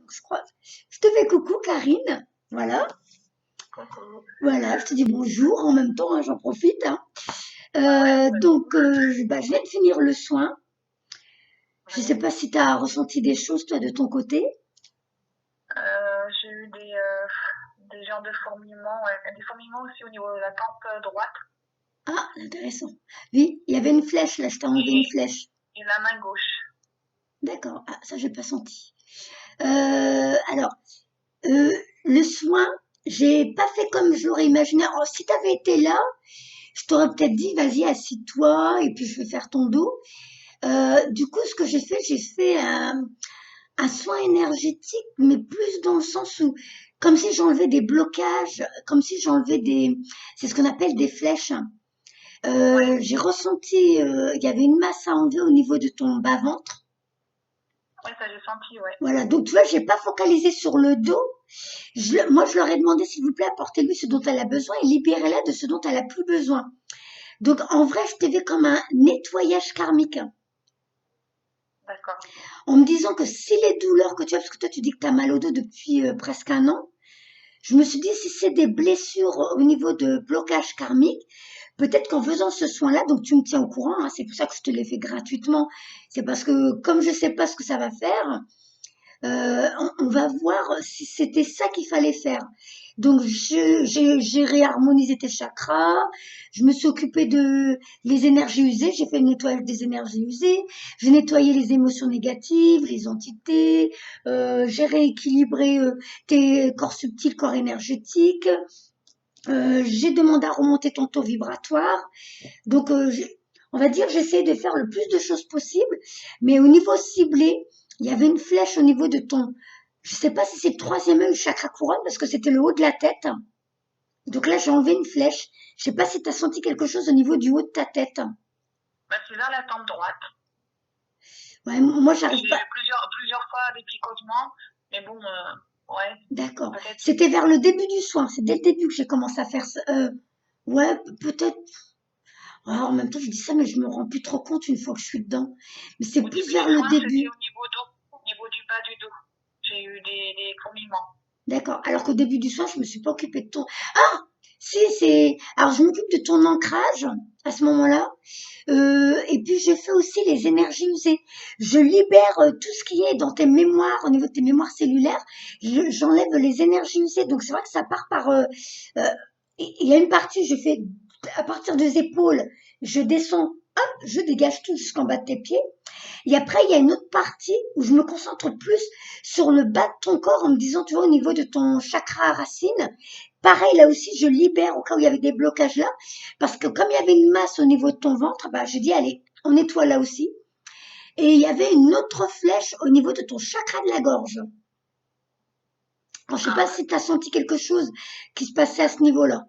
donc je crois. Je te fais coucou, Karine. Voilà, Coucou. voilà, je te dis bonjour en même temps, hein, j'en profite, hein. Ouais, ouais, Donc, je viens de finir le soin. Je sais oui. pas si tu as ressenti des choses, toi, de ton côté. J'ai eu des genres de fourmillements, ouais. Des fourmillements aussi au niveau de la tempe droite Ah, intéressant. Oui, il y avait une flèche, là, je t'ai enlevé une et, flèche. et la main gauche. D'accord, ah, ça, j'ai pas senti. Alors, euh, le soin, j'ai pas fait comme je l'aurais imaginé. Oh, si tu avais été là, je t'aurais peut-être dit, vas-y, assis-toi, et puis je vais faire ton dos. Du coup, ce que j'ai fait un soin énergétique, mais plus dans le sens où, comme si j'enlevais des blocages, comme si j'enlevais c'est ce qu'on appelle des flèches. Ouais, J'ai ressenti, il y avait une masse à enlever au niveau de ton bas-ventre. ouais, ça j'ai senti, ouais. Voilà, donc tu vois, j'ai pas focalisé sur le dos. Moi, je leur ai demandé, s'il vous plaît, apportez-lui ce dont elle a besoin et libérez-la de ce dont elle a plus besoin. Donc, en vrai, je t'ai vu comme un nettoyage karmique. D'accord. En me disant que si les douleurs que tu as, parce que toi, tu dis que tu as mal au dos depuis presque un an, je me suis dit, si c'est des blessures au niveau de blocage karmique, peut-être qu'en faisant ce soin-là, donc tu me tiens au courant, hein, c'est pour ça que je te l'ai fait gratuitement, c'est parce que comme je sais pas ce que ça va faire, on va voir si c'était ça qu'il fallait faire. Donc j'ai réharmonisé tes chakras, je me suis occupée de les énergies usées, j'ai fait le nettoyage des énergies usées, j'ai nettoyé les émotions négatives, les entités, j'ai rééquilibré tes corps subtils, corps énergétiques, j'ai demandé à remonter ton taux vibratoire. Donc, on va dire, j'essaie de faire le plus de choses possible, mais au niveau ciblé, il y avait une flèche au niveau de ton, je sais pas si c'est le troisième œil ou chakra couronne, parce que c'était le haut de la tête. Donc là, j'ai enlevé une flèche. Je sais pas si tu as senti quelque chose au niveau du haut de ta tête. Bah, c'est vers la tempe droite. Ouais, moi, j'arrive J'ai pas. eu plusieurs fois des picotements, mais bon, ouais, D'accord. peut-être. C'était vers le début du soin. C'est dès le début que j'ai commencé à faire ça. Ouais, peut-être. Ah, en même temps, je dis ça, mais je me rends plus trop compte une fois que je suis dedans. Mais c'est Au plus début vers du le soin, c'était début. au niveau dos, au niveau du bas du dos. J'ai eu des fourmillements. D'accord. Alors qu'au début du soir, je me suis pas occupée de ton. Ah, si, c'est. Alors, je m'occupe de ton ancrage à ce moment-là. Et puis, je fais aussi les énergies usées. Je libère tout ce qui est dans tes mémoires, au niveau de tes mémoires cellulaires. J'enlève les énergies usées. Donc, c'est vrai que ça part par. Euh, il y a une partie, je fais à partir des épaules, je descends, hop, je dégage tout jusqu'en bas de tes pieds. Et après, il y a une autre partie où je me concentre plus sur le bas de ton corps en me disant, tu vois, au niveau de ton chakra racine, pareil, là aussi, je libère au cas où il y avait des blocages là, parce que comme il y avait une masse au niveau de ton ventre, bah, j'ai dit, allez, on nettoie là aussi. Et il y avait une autre flèche au niveau de ton chakra de la gorge. Alors, je sais pas D'accord. si tu as senti quelque chose qui se passait à ce niveau-là.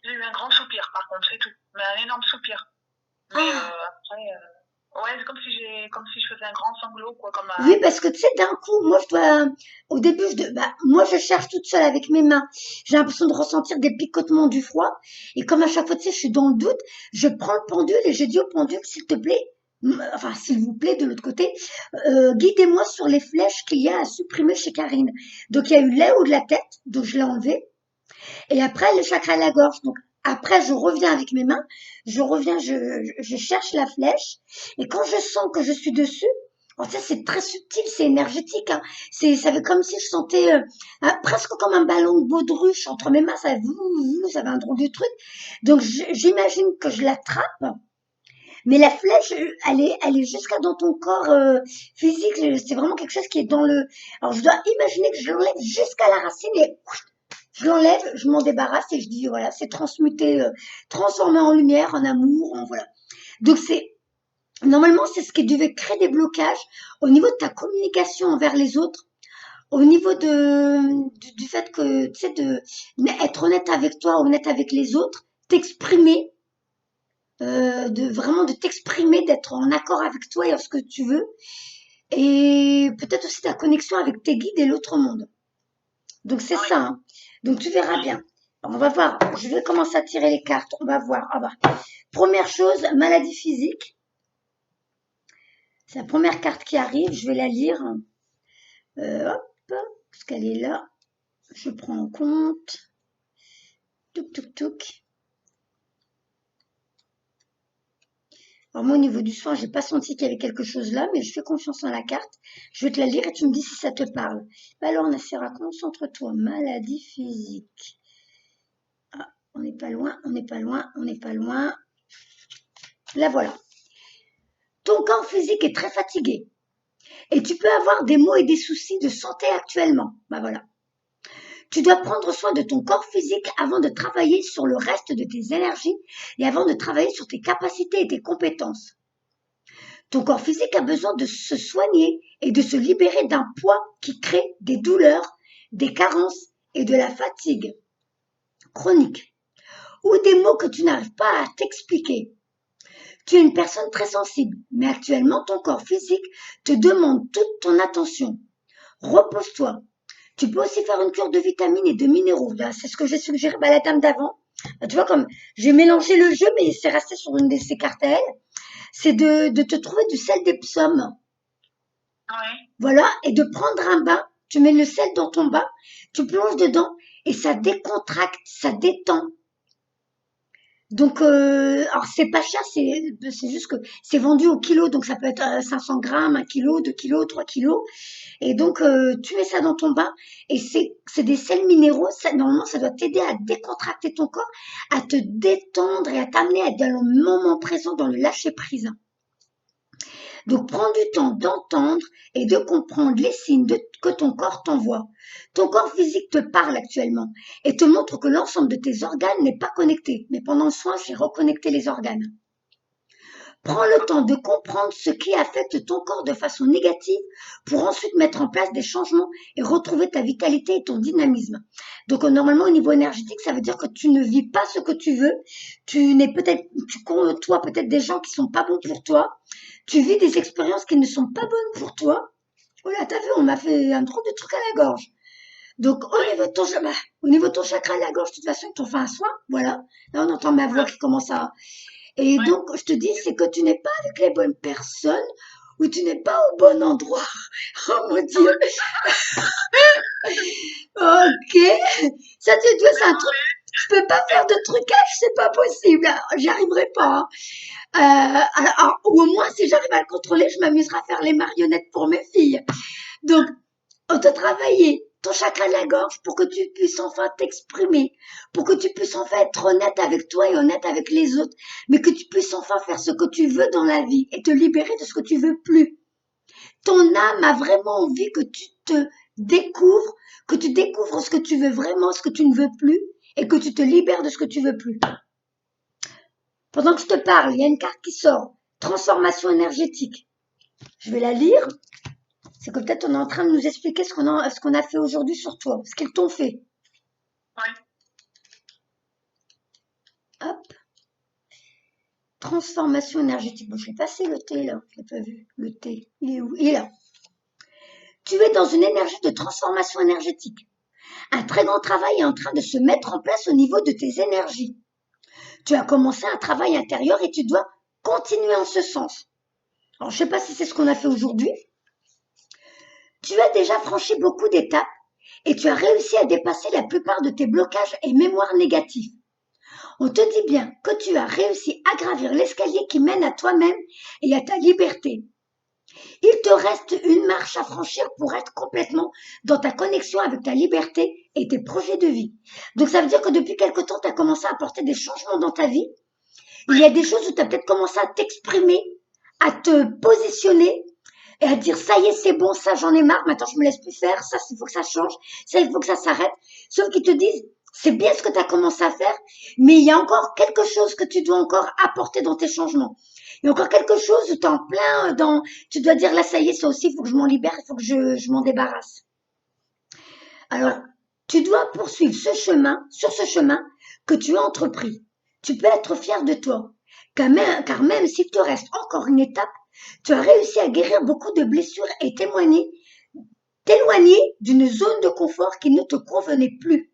J'ai eu un grand soupir, par contre, c'est tout. Mais un énorme soupir. Mais Ah, après, ouais, c'est comme si je faisais un grand sanglot, quoi, comme oui, un. parce que tu sais, d'un coup, moi, au début, moi, je cherche toute seule avec mes mains. J'ai l'impression de ressentir des picotements du froid. Et comme à chaque fois, tu sais, je suis dans le doute, je prends le pendule et je dis au pendule, s'il te plaît, enfin, s'il vous plaît, de l'autre côté, guidez-moi sur les flèches qu'il y a à supprimer chez Karine. Donc, il y a eu là haut de la tête, donc je l'ai enlevé. Et après, le chakra de la gorge. Donc, après, je reviens avec mes mains, je reviens, je cherche la flèche. Et quand je sens que je suis dessus, en fait, c'est très subtil, c'est énergétique. Hein. Ça fait comme si je sentais presque comme un ballon de baudruche entre mes mains. Ça fait un drôle de truc. Donc, j'imagine que je l'attrape. Mais la flèche, elle est jusqu'à dans ton corps physique. C'est vraiment quelque chose qui est dans le. Alors, je dois imaginer que je l'enlève jusqu'à la racine et je l'enlève, je m'en débarrasse et je dis voilà, c'est transmuté, transformé en lumière, en amour, en voilà. Donc c'est normalement c'est ce qui devait créer des blocages au niveau de ta communication envers les autres, au niveau du fait que tu sais de être honnête avec toi, honnête avec les autres, t'exprimer, de vraiment de t'exprimer, d'être en accord avec toi et avec ce que tu veux, et peut-être aussi ta connexion avec tes guides et l'autre monde. Donc c'est Oui, ça. Hein. Donc tu verras bien. On va voir. Je vais commencer à tirer les cartes. On va voir. Ah bah. Première chose, maladie physique. C'est la première carte qui arrive. Je vais la lire. Hop, parce qu'elle est là. Je prends en compte. Touc, touc, touc. Alors moi, au niveau du soin, j'ai pas senti qu'il y avait quelque chose là, mais je fais confiance en la carte. Je vais te la lire et tu me dis si ça te parle. Alors, Nacera, concentre-toi. Maladie physique. Ah, on n'est pas loin, on n'est pas loin, on n'est pas loin. La voilà. Ton corps physique est très fatigué et tu peux avoir des maux et des soucis de santé actuellement. Bah voilà. Tu dois prendre soin de ton corps physique avant de travailler sur le reste de tes énergies et avant de travailler sur tes capacités et tes compétences. Ton corps physique a besoin de se soigner et de se libérer d'un poids qui crée des douleurs, des carences et de la fatigue chronique ou des maux que tu n'arrives pas à t'expliquer. Tu es une personne très sensible, mais actuellement ton corps physique te demande toute ton attention. Repose-toi. Tu peux aussi faire une cure de vitamines et de minéraux. Là, c'est ce que j'ai suggéré à la dame d'avant. Tu vois, comme j'ai mélangé le jeu, mais c'est resté sur une de ses cartes à elle. C'est de te trouver du sel d'Epsom. Oui. Voilà, et de prendre un bain. Tu mets le sel dans ton bain, tu plonges dedans et ça décontracte, ça détend. Donc, alors c'est pas cher, c'est juste que c'est vendu au kilo, donc ça peut être 500 grammes, 1 kilo, 2 kilos, 3 kilos. Et donc, tu mets ça dans ton bain et c'est des sels minéraux. Ça, normalement, ça doit t'aider à décontracter ton corps, à te détendre et à t'amener à être dans le moment présent, dans le lâcher prise. Donc, prends du temps d'entendre et de comprendre les signes que ton corps t'envoie. Ton corps physique te parle actuellement et te montre que l'ensemble de tes organes n'est pas connecté. Mais pendant le soin, j'ai reconnecté les organes. Prends le temps de comprendre ce qui affecte ton corps de façon négative pour ensuite mettre en place des changements et retrouver ta vitalité et ton dynamisme. Donc normalement au niveau énergétique, ça veut dire que tu ne vis pas ce que tu veux. Tu côtoies peut-être des gens qui sont pas bons pour toi. Tu vis des expériences qui ne sont pas bonnes pour toi. Voilà, t'as vu, on m'a fait un drôle de truc à la gorge. Donc au niveau de ton chakra à la gorge, de toute façon, ils t'ont fait un soin. Voilà. Là, on entend ma voix qui commence à... Et donc, je te dis, c'est que tu n'es pas avec les bonnes personnes ou tu n'es pas au bon endroit. Oh mon Dieu. Ok. Ça, tu vois, c'est un truc. Je peux pas faire de trucage, c'est pas possible. J'y arriverai pas. Ou au moins, si j'arrive à le contrôler, je m'amuserai à faire les marionnettes pour mes filles. Donc, on te travailler ton chakra de la gorge pour que tu puisses enfin t'exprimer, pour que tu puisses enfin être honnête avec toi et honnête avec les autres, mais que tu puisses enfin faire ce que tu veux dans la vie et te libérer de ce que tu veux plus. Ton âme a vraiment envie que tu te découvres, que tu découvres ce que tu veux vraiment, ce que tu ne veux plus, et que tu te libères de ce que tu veux plus. Pendant que je te parle, il y a une carte qui sort, transformation énergétique. Je vais la lire. C'est que peut-être on est en train de nous expliquer ce qu'on a fait aujourd'hui sur toi, ce qu'ils t'ont fait. Oui. Hop. Transformation énergétique. Bon, je vais passer le thé là, je l'ai pas vu. Le thé, il est où? Il est là. Tu es dans une énergie de transformation énergétique. Un très grand travail est en train de se mettre en place au niveau de tes énergies. Tu as commencé un travail intérieur et tu dois continuer en ce sens. Alors, je sais pas si c'est ce qu'on a fait aujourd'hui. Tu as déjà franchi beaucoup d'étapes et tu as réussi à dépasser la plupart de tes blocages et mémoires négatifs. On te dit bien que tu as réussi à gravir l'escalier qui mène à toi-même et à ta liberté. Il te reste une marche à franchir pour être complètement dans ta connexion avec ta liberté et tes projets de vie. Donc ça veut dire que depuis quelque temps, tu as commencé à apporter des changements dans ta vie. Il y a des choses où tu as peut-être commencé à t'exprimer, à te positionner et à dire ça y est, c'est bon, ça j'en ai marre, maintenant je me laisse plus faire, ça il faut que ça change, ça il faut que ça s'arrête. Sauf qu'ils te disent c'est bien ce que tu as commencé à faire, mais il y a encore quelque chose que tu dois encore apporter dans tes changements. Il y a encore quelque chose où tu es en plein dans, tu dois dire là ça y est, ça aussi, il faut que je m'en libère, il faut que je m'en débarrasse. Alors, tu dois poursuivre sur ce chemin que tu as entrepris. Tu peux être fier de toi, car même s'il te reste encore une étape, tu as réussi à guérir beaucoup de blessures et t'éloigner d'une zone de confort qui ne te convenait plus.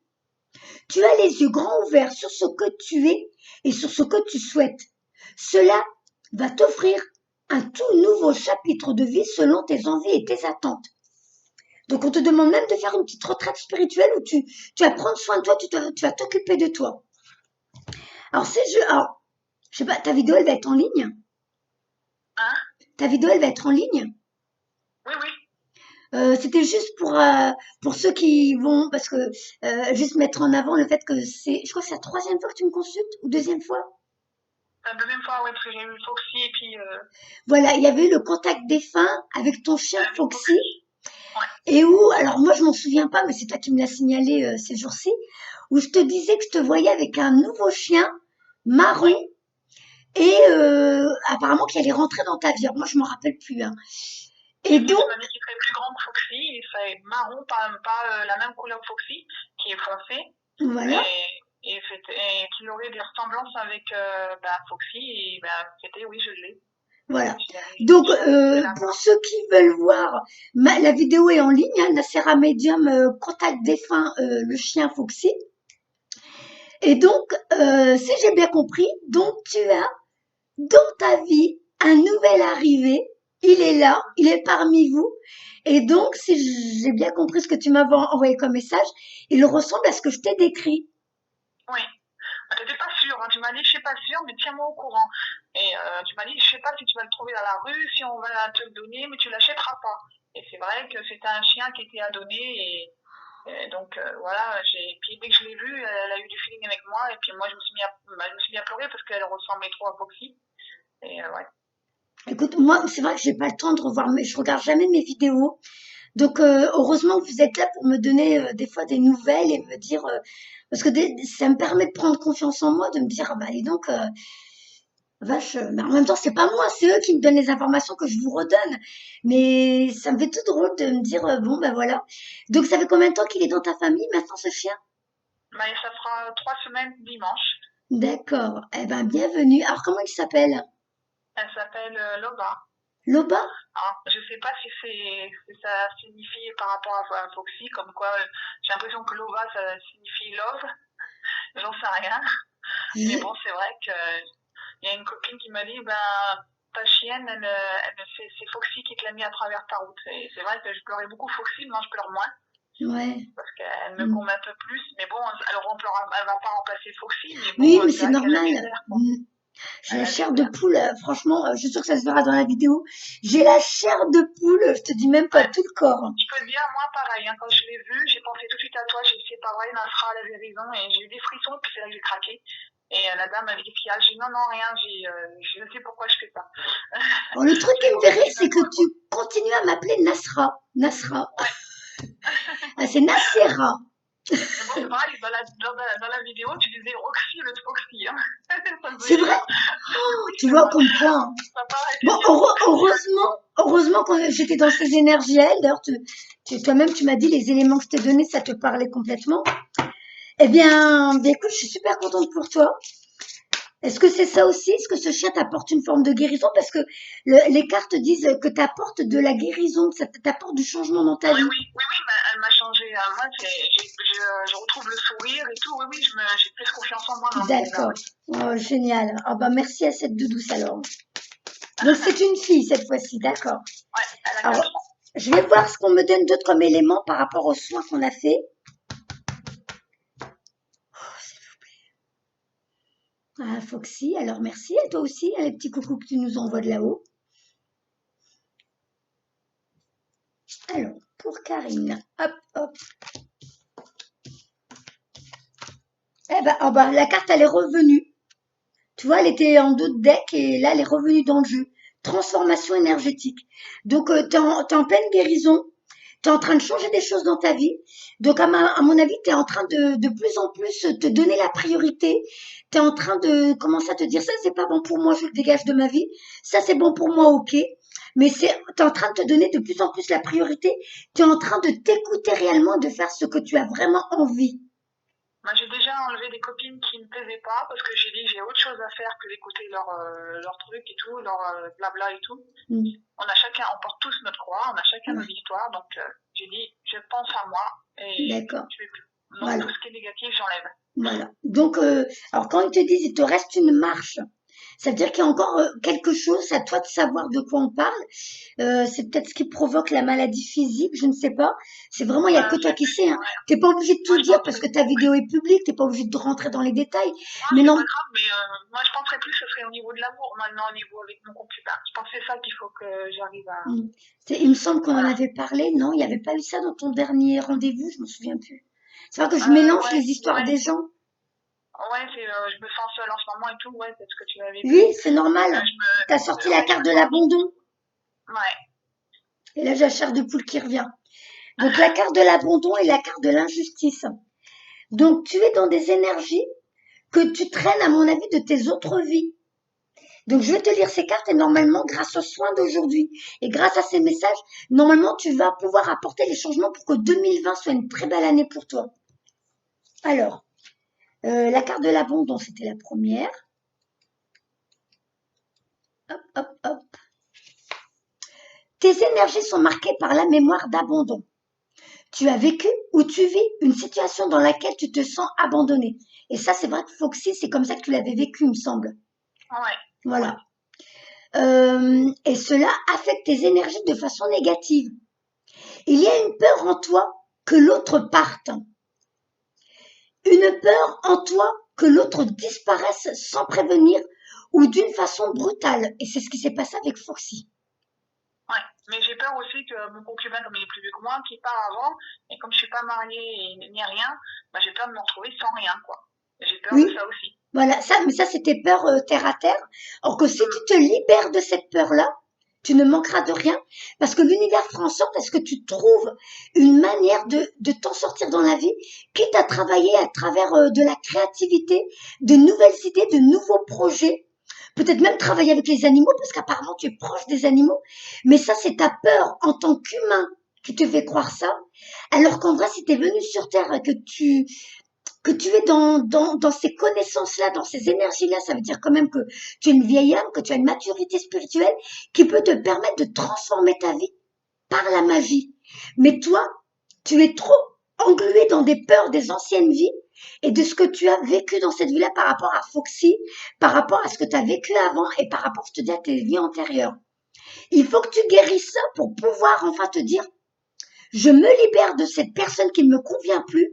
Tu as les yeux grands ouverts sur ce que tu es et sur ce que tu souhaites. Cela va t'offrir un tout nouveau chapitre de vie selon tes envies et tes attentes. Donc, on te demande même de faire une petite retraite spirituelle où tu vas prendre soin de toi, tu vas t'occuper de toi. Alors, je sais pas, ta vidéo, elle va être en ligne? Hein? Ta vidéo, elle va être en ligne? Oui, oui. C'était juste pour ceux qui vont, parce que juste mettre en avant le fait que je crois que c'est la troisième fois que tu me consultes, ou deuxième fois. La deuxième fois, ouais, parce que j'ai eu Foxy et puis Voilà, il y avait eu le contact défunt avec ton chien avec Foxy, Foxy. Ouais. et où, alors moi je m'en souviens pas, mais c'est toi qui me l'as signalé ces jours-ci, où je te disais que je te voyais avec un nouveau chien Oui. marron, et apparemment qu'il allait rentrer dans ta vie. Alors moi je m'en rappelle plus, hein. Et Et oui, donc, tu m'as dit qu'il serait plus grand que Foxy, il serait marron, pas la même couleur que Foxy, qui est foncé, voilà. et qu'il aurait des ressemblances avec Foxy, et c'était, oui, je l'ai. Voilà. J'ai Donc, j'ai réussi à pour l'avoir. ceux qui veulent voir, la vidéo est en ligne, hein, Nacera Medium, contact défunt, le chien Foxy. Et donc, si j'ai bien compris, donc tu as dans ta vie un nouvel arrivé. Il est là, il est parmi vous. Et donc, si j'ai bien compris ce que tu m'avais envoyé comme message, il ressemble à ce que je t'ai décrit. Oui. T'étais pas sûre, hein. Tu m'as dit, je suis pas sûre, mais tiens-moi au courant. Et tu m'as dit, je sais pas si tu vas le trouver dans la rue, si on va te le donner, mais tu l'achèteras pas. Et c'est vrai que c'était un chien qui était à donner, et donc voilà. Puis dès que je l'ai vue, elle a eu du feeling avec moi, et puis moi je me suis mis à pleurer parce qu'elle ressemblait trop à Foxy. Et ouais. Écoute, moi, c'est vrai que j'ai pas le temps de revoir, mais je regarde jamais mes vidéos. Donc, heureusement que vous êtes là pour me donner des fois des nouvelles et me dire, parce que ça me permet de prendre confiance en moi, de me dire, ah bah, dis donc, vache, mais en même temps, c'est pas moi, c'est eux qui me donnent les informations que je vous redonne. Mais ça me fait tout drôle de me dire, bon, ben voilà. Donc, ça fait combien de temps qu'il est dans ta famille maintenant, ce chien? Mais ça fera 3 semaines dimanche. D'accord. Eh ben, bienvenue. Alors, comment il s'appelle? Elle s'appelle Loba. Loba? Alors, je sais pas si ça signifie par rapport à Foxy, comme quoi j'ai l'impression que Loba ça signifie love, j'en sais rien. Mais Je- bon, c'est vrai que il y a une copine qui m'a dit, ta chienne, c'est Foxy qui te l'a mis à travers ta route. Et c'est vrai que je pleurais beaucoup Foxy, maintenant je pleure moins, Ouais. parce qu'elle me Mm. combat un peu plus. Mais bon, elle va pas remplacer Foxy, mais bon, Oui, mais c'est c'est vrai qu'elle a du normal. flair, quoi. Mm. J'ai Elle la a du chair de flair. poule, franchement, je suis sûre que ça se verra dans la vidéo. J'ai la chair de poule, je te dis même pas Ouais. tout le corps. Je peux te dire, moi, pareil, hein, quand je l'ai vu, j'ai pensé tout de suite à toi, j'ai dit, c'est pas vrai, Nasra, elle avait raison, et j'ai eu des frissons, puis c'est là que j'ai craqué. Et la dame m'a dit, qu'est-ce qu'il y a? J'ai dit, non, non, rien, je ne sais pourquoi je fais ça. Alors, le truc Je qui l'ai me fait rire, remercié d'un c'est que coup, tu quoi. continues à m'appeler Nasra. Nasra. Ouais. Ah, c'est Nacera. Mais bon, c'est pareil, dans la vidéo, tu disais Roxy le Foxy, hein. Ça me C'est faisait vrai? rire. Oui, Tu c'est vois vrai. comme quoi, hein. Ça n'a pas arrêté Bon, de dire Foxy. heureusement que j'étais dans ces énergies à elle. D'ailleurs, toi-même, tu m'as dit les éléments que je t'ai donnés, ça te parlait complètement. Eh bien, écoute, je suis super contente pour toi. Est-ce que c'est ça aussi? Est-ce que ce chien t'apporte une forme de guérison? Parce que les cartes disent que t'apportes de la guérison, que ça t'apporte du changement dans ta Oui, vie. oui, oui, oui, elle m'a changé. Moi, je retrouve le sourire et tout. Oui, oui, j'ai plus confiance en moi maintenant, déjà, D'accord. oui. Oh, génial. Ah bah merci à cette douce alors. Donc c'est une fille cette fois-ci, d'accord. Ouais, elle a Alors, 4 ans. je vais voir ce qu'on me donne d'autres comme éléments par rapport aux soins qu'on a fait. Ah, Foxy, alors merci à toi aussi, hein, les petits coucous que tu nous envoies de là-haut. Alors, pour Karine, hop, hop. Eh ben, oh bah, la carte, elle est revenue. Tu vois, elle était en dos de deck et là, elle est revenue dans le jeu. Transformation énergétique. Donc, t'es en pleine guérison. Tu es en train de changer des choses dans ta vie. Donc, à mon avis, tu es en train de plus en plus te donner la priorité. Tu es en train de commencer à te dire, ça, c'est pas bon pour moi, je le dégage de ma vie. Ça, c'est bon pour moi, ok. Mais tu es en train de te donner de plus en plus la priorité. Tu es en train de t'écouter réellement, de faire ce que tu as vraiment envie. Moi, j'ai déjà enlevé des copines qui me plaisaient pas parce que j'ai dit j'ai autre chose à faire que d'écouter leur truc et tout, leur blabla et tout. Mm. On porte tous notre croix, on a chacun nos Ouais, histoires, donc j'ai dit je pense à moi et d'accord. je vais plus. Donc Voilà. tout ce qui est négatif, j'enlève. Voilà. Donc, alors quand ils te disent, il te reste une marche. Ça veut dire qu'il y a encore quelque chose, à toi de savoir de quoi on parle. C'est peut-être ce qui provoque la maladie physique, je ne sais pas. C'est vraiment, il y a que toi qui sais, hein. Ouais. T'es pas obligé de Moi, tout je dire parce penserais, que ta vidéo est publique, t'es pas obligé de rentrer dans les détails. moi, Mais c'est pas non, grave, mais moi, je penserais plus que ce serait au niveau de l'amour, maintenant, au niveau avec mon concubin. Je pense que c'est ça qu'il faut que j'arrive à. mm. Il me semble qu'on en Voilà. avait parlé, non? Il n'y avait pas eu ça dans ton dernier rendez-vous, je m'en souviens plus. C'est vrai que je mélange Ouais, les histoires ouais, des gens. ouais, je me sens seule en ce moment et tout, ouais, c'est ce que tu m'avais Oui, dit. c'est normal. T'as sorti la Ouais, je carte me de sens. l'abandon. Ouais, Et là, j'ai la chair de poule qui revient. Donc, la carte de l'abandon et la carte de l'injustice. Donc, tu es dans des énergies que tu traînes, à mon avis, de tes autres vies. Donc, je vais te lire ces cartes et normalement, grâce aux soins d'aujourd'hui et grâce à ces messages, normalement, tu vas pouvoir apporter les changements pour que 2020 soit une très belle année pour toi. Alors, la carte de l'abandon, c'était la première. Hop, hop, hop. Tes énergies sont marquées par la mémoire d'abandon. Tu as vécu ou tu vis une situation dans laquelle tu te sens abandonné. Et ça, c'est vrai que Foxy, c'est comme ça que tu l'avais vécu, il me semble. ouais, ouais. Voilà. Et cela affecte tes énergies de façon négative. Il y a une peur en toi que l'autre parte. Une peur en toi que l'autre disparaisse sans prévenir ou d'une façon brutale. Et c'est ce qui s'est passé avec Foxy. Ouais. Mais j'ai peur aussi que mon concubin, comme il est plus vieux que moi, qu'il part avant, et comme je suis pas mariée ni rien, bah, j'ai peur de me retrouver sans rien, quoi. J'ai peur de Oui, ça aussi. voilà, ça, mais ça, c'était peur terre à terre. Or que si tu te libères de cette peur-là, tu ne manqueras de rien parce que l'univers fera en sorte à ce que tu trouves une manière de t'en sortir dans la vie, quitte à travailler à travers de la créativité, de nouvelles idées, de nouveaux projets. Peut-être même travailler avec les animaux parce qu'apparemment tu es proche des animaux. Mais ça, c'est ta peur en tant qu'humain qui te fait croire ça. Alors qu'en vrai, si tu es venu sur Terre et que tu es dans ces connaissances-là, dans ces énergies-là, ça veut dire quand même que tu es une vieille âme, que tu as une maturité spirituelle qui peut te permettre de transformer ta vie par la magie. Mais toi, tu es trop englué dans des peurs des anciennes vies et de ce que tu as vécu dans cette vie-là par rapport à Foxy, par rapport à ce que tu as vécu avant et par rapport, je te dis, à tes vies antérieures. Il faut que tu guérisses ça pour pouvoir enfin te dire, je me libère de cette personne qui ne me convient plus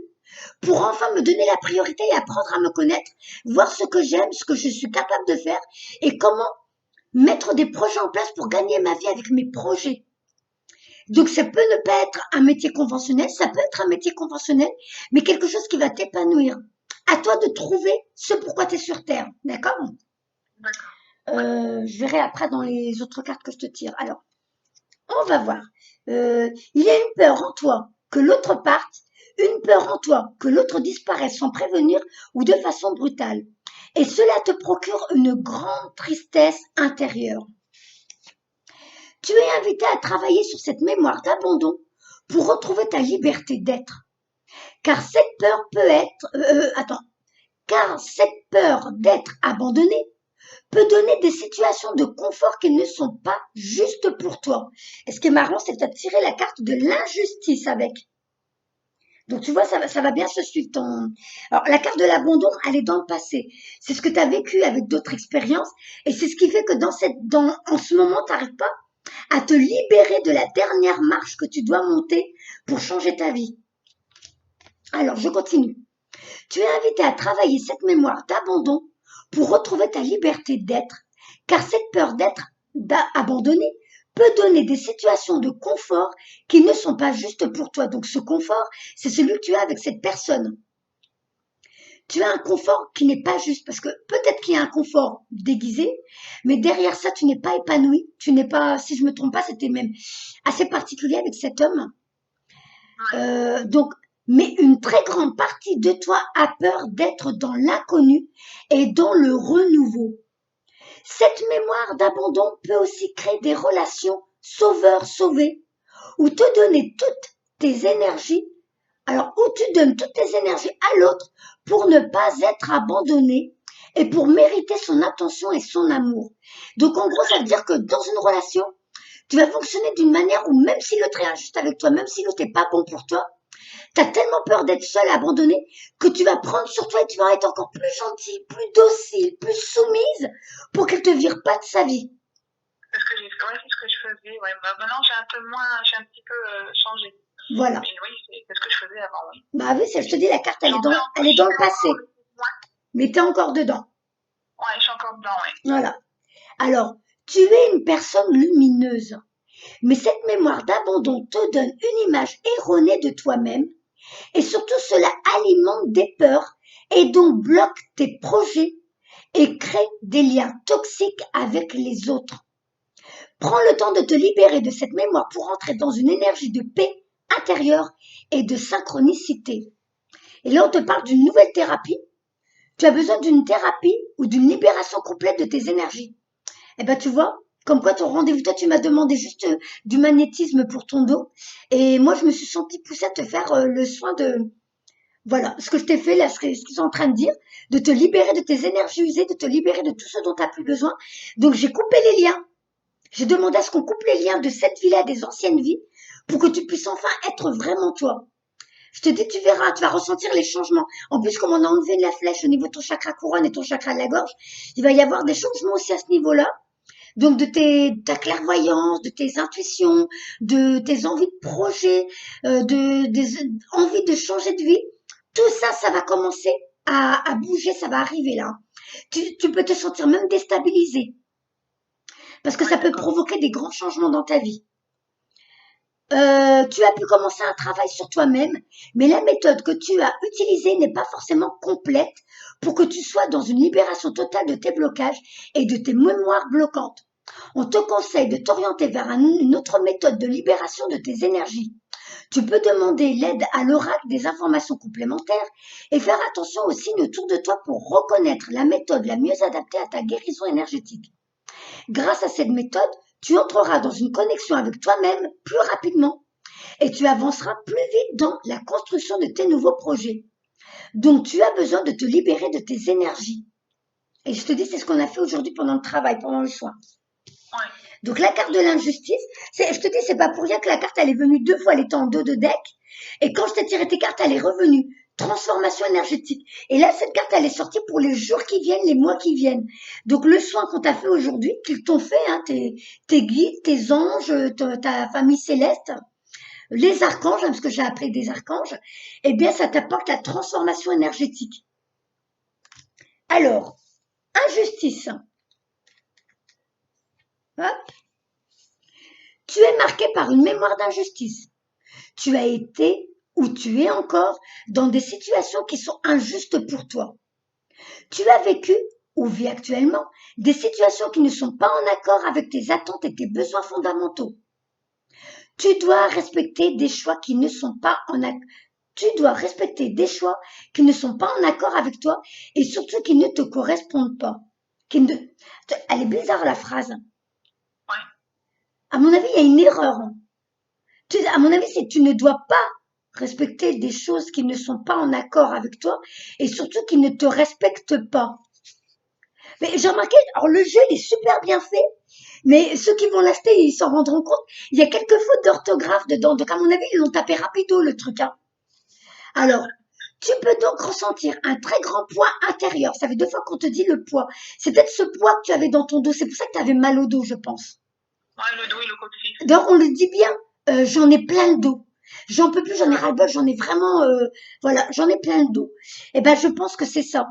pour enfin me donner la priorité et apprendre à me connaître, voir ce que j'aime, ce que je suis capable de faire et comment mettre des projets en place pour gagner ma vie avec mes projets. Donc ça peut ne pas être un métier conventionnel, ça peut être un métier conventionnel, mais quelque chose qui va t'épanouir. À toi de trouver ce pourquoi tu es sur Terre, d'accord? D'accord. Je verrai après dans les autres cartes que je te tire. Alors, on va voir. Il y a une peur en toi que l'autre parte, une peur en toi que l'autre disparaisse sans prévenir ou de façon brutale. Et cela te procure une grande tristesse intérieure. Tu es invité à travailler sur cette mémoire d'abandon pour retrouver ta liberté d'être. Car cette peur peut être, car cette peur d'être abandonné peut donner des situations de confort qui ne sont pas justes pour toi. Et ce qui est marrant, c'est que tu as tiré la carte de l'injustice avec. Donc tu vois, ça va bien se suivre ton. Alors la carte de l'abandon, elle est dans le passé. C'est ce que tu as vécu avec d'autres expériences, et c'est ce qui fait que en ce moment, tu n'arrives pas à te libérer de la dernière marche que tu dois monter pour changer ta vie. Alors je continue. Tu es invité à travailler cette mémoire d'abandon pour retrouver ta liberté d'être, car cette peur d'être abandonné peut donner des situations de confort qui ne sont pas justes pour toi. Donc ce confort, c'est celui que tu as avec cette personne. Tu as un confort qui n'est pas juste, parce que peut-être qu'il y a un confort déguisé, mais derrière ça, tu n'es pas épanoui, tu n'es pas, si je me trompe pas, c'était même assez particulier avec cet homme. Donc, mais une très grande partie de toi a peur d'être dans l'inconnu et dans le renouveau. Cette mémoire d'abandon peut aussi créer des relations sauveur-sauvé, où te donner toutes tes énergies, alors où tu donnes toutes tes énergies à l'autre pour ne pas être abandonné et pour mériter son attention et son amour. Donc en gros, ça veut dire que dans une relation, tu vas fonctionner d'une manière où même si l'autre est injuste avec toi, même si l'autre n'est pas bon pour toi, T'as tellement peur d'être seule, abandonnée, que tu vas prendre sur toi et tu vas être encore plus gentille, plus docile, plus soumise pour qu'elle te vire pas de sa vie. C'est ce que c'est ce que je faisais. Ouais. Bah, maintenant, j'ai un petit peu changé. Voilà. Mais oui, c'est ce que je faisais avant, oui. Bah oui, je te dis, la carte, elle J'en est fais elle encore, est j'y dans le vais passé. encore. Ouais, Mais t'es encore dedans. je suis encore dedans, ouais. Voilà. Alors, tu es une personne lumineuse. Mais cette mémoire d'abandon te donne une image erronée de toi-même et surtout cela alimente des peurs et donc bloque tes projets et crée des liens toxiques avec les autres. Prends le temps de te libérer de cette mémoire pour entrer dans une énergie de paix intérieure et de synchronicité. Et là, on te parle d'une nouvelle thérapie. Tu as besoin d'une thérapie ou d'une libération complète de tes énergies. Eh ben, tu vois, comme quoi ton rendez-vous, toi, tu m'as demandé juste du magnétisme pour ton dos. Et moi, je me suis sentie poussée à te faire le soin de, voilà, ce que je t'ai fait là, ce qu'ils sont en train de dire, de te libérer de tes énergies usées, de te libérer de tout ce dont tu n'as plus besoin. Donc, j'ai coupé les liens. J'ai demandé à ce qu'on coupe les liens de cette vie-là, des anciennes vies, pour que tu puisses enfin être vraiment toi. Je te dis, tu verras, tu vas ressentir les changements. En plus, comme on a enlevé la flèche au niveau de ton chakra couronne et ton chakra de la gorge, il va y avoir des changements aussi à ce niveau-là. Donc de ta clairvoyance, de tes intuitions, de tes envies de projet, des envies de changer de vie, tout ça, ça va commencer à bouger, ça va arriver là. Tu peux te sentir même déstabilisé parce que ça peut provoquer des grands changements dans ta vie. Tu as pu commencer un travail sur toi-même, mais la méthode que tu as utilisée n'est pas forcément complète pour que tu sois dans une libération totale de tes blocages et de tes mémoires bloquantes. On te conseille de t'orienter vers une autre méthode de libération de tes énergies. Tu peux demander l'aide à l'oracle des informations complémentaires et faire attention aux signes autour de toi pour reconnaître la méthode la mieux adaptée à ta guérison énergétique. Grâce à cette méthode, tu entreras dans une connexion avec toi-même plus rapidement et tu avanceras plus vite dans la construction de tes nouveaux projets. Donc, tu as besoin de te libérer de tes énergies. Et je te dis, c'est ce qu'on a fait aujourd'hui pendant le travail, pendant le soin. Ouais. Donc, la carte de l'injustice, je te dis, c'est pas pour rien que la carte, elle est venue 2 fois, elle était en dos de deck. Et quand je t'ai tiré tes cartes, elle est revenue. Transformation énergétique. Et là, cette carte, elle est sortie pour les jours qui viennent, les mois qui viennent. Donc, le soin qu'on t'a fait aujourd'hui, qu'ils t'ont fait, hein, tes guides, tes anges, ta famille céleste, les archanges, hein, ce que j'ai appelé des archanges, eh bien, ça t'apporte la transformation énergétique. Alors, injustice. Hein? Tu es marqué par une mémoire d'injustice. Tu as été ou tu es encore dans des situations qui sont injustes pour toi. Tu as vécu ou vis actuellement des situations qui ne sont pas en accord avec tes attentes et tes besoins fondamentaux. Tu dois respecter des choix qui ne sont pas en accord. Tu dois respecter des choix qui ne sont pas en accord avec toi et surtout qui ne te correspondent pas. Elle est bizarre la phrase. Ouais. À mon avis, il y a une erreur. À mon avis, c'est tu ne dois pas respecter des choses qui ne sont pas en accord avec toi et surtout qui ne te respectent pas. Mais j'ai remarqué, alors le jeu il est super bien fait, mais ceux qui vont l'acheter, ils s'en rendront compte. Il y a quelques fautes d'orthographe dedans, donc à mon avis, ils l'ont tapé rapido le truc. Hein. Alors, tu peux donc ressentir un très grand poids intérieur. Ça fait 2 fois qu'on te dit le poids. C'est peut-être ce poids que tu avais dans ton dos. C'est pour ça que tu avais mal au dos, je pense. Ouais, le dos et le coccyx. Donc, on le dit bien, j'en ai plein le dos. J'en peux plus, j'en ai ras-le-bol, j'en ai vraiment, voilà, j'en ai plein le dos. Eh ben, je pense que c'est ça.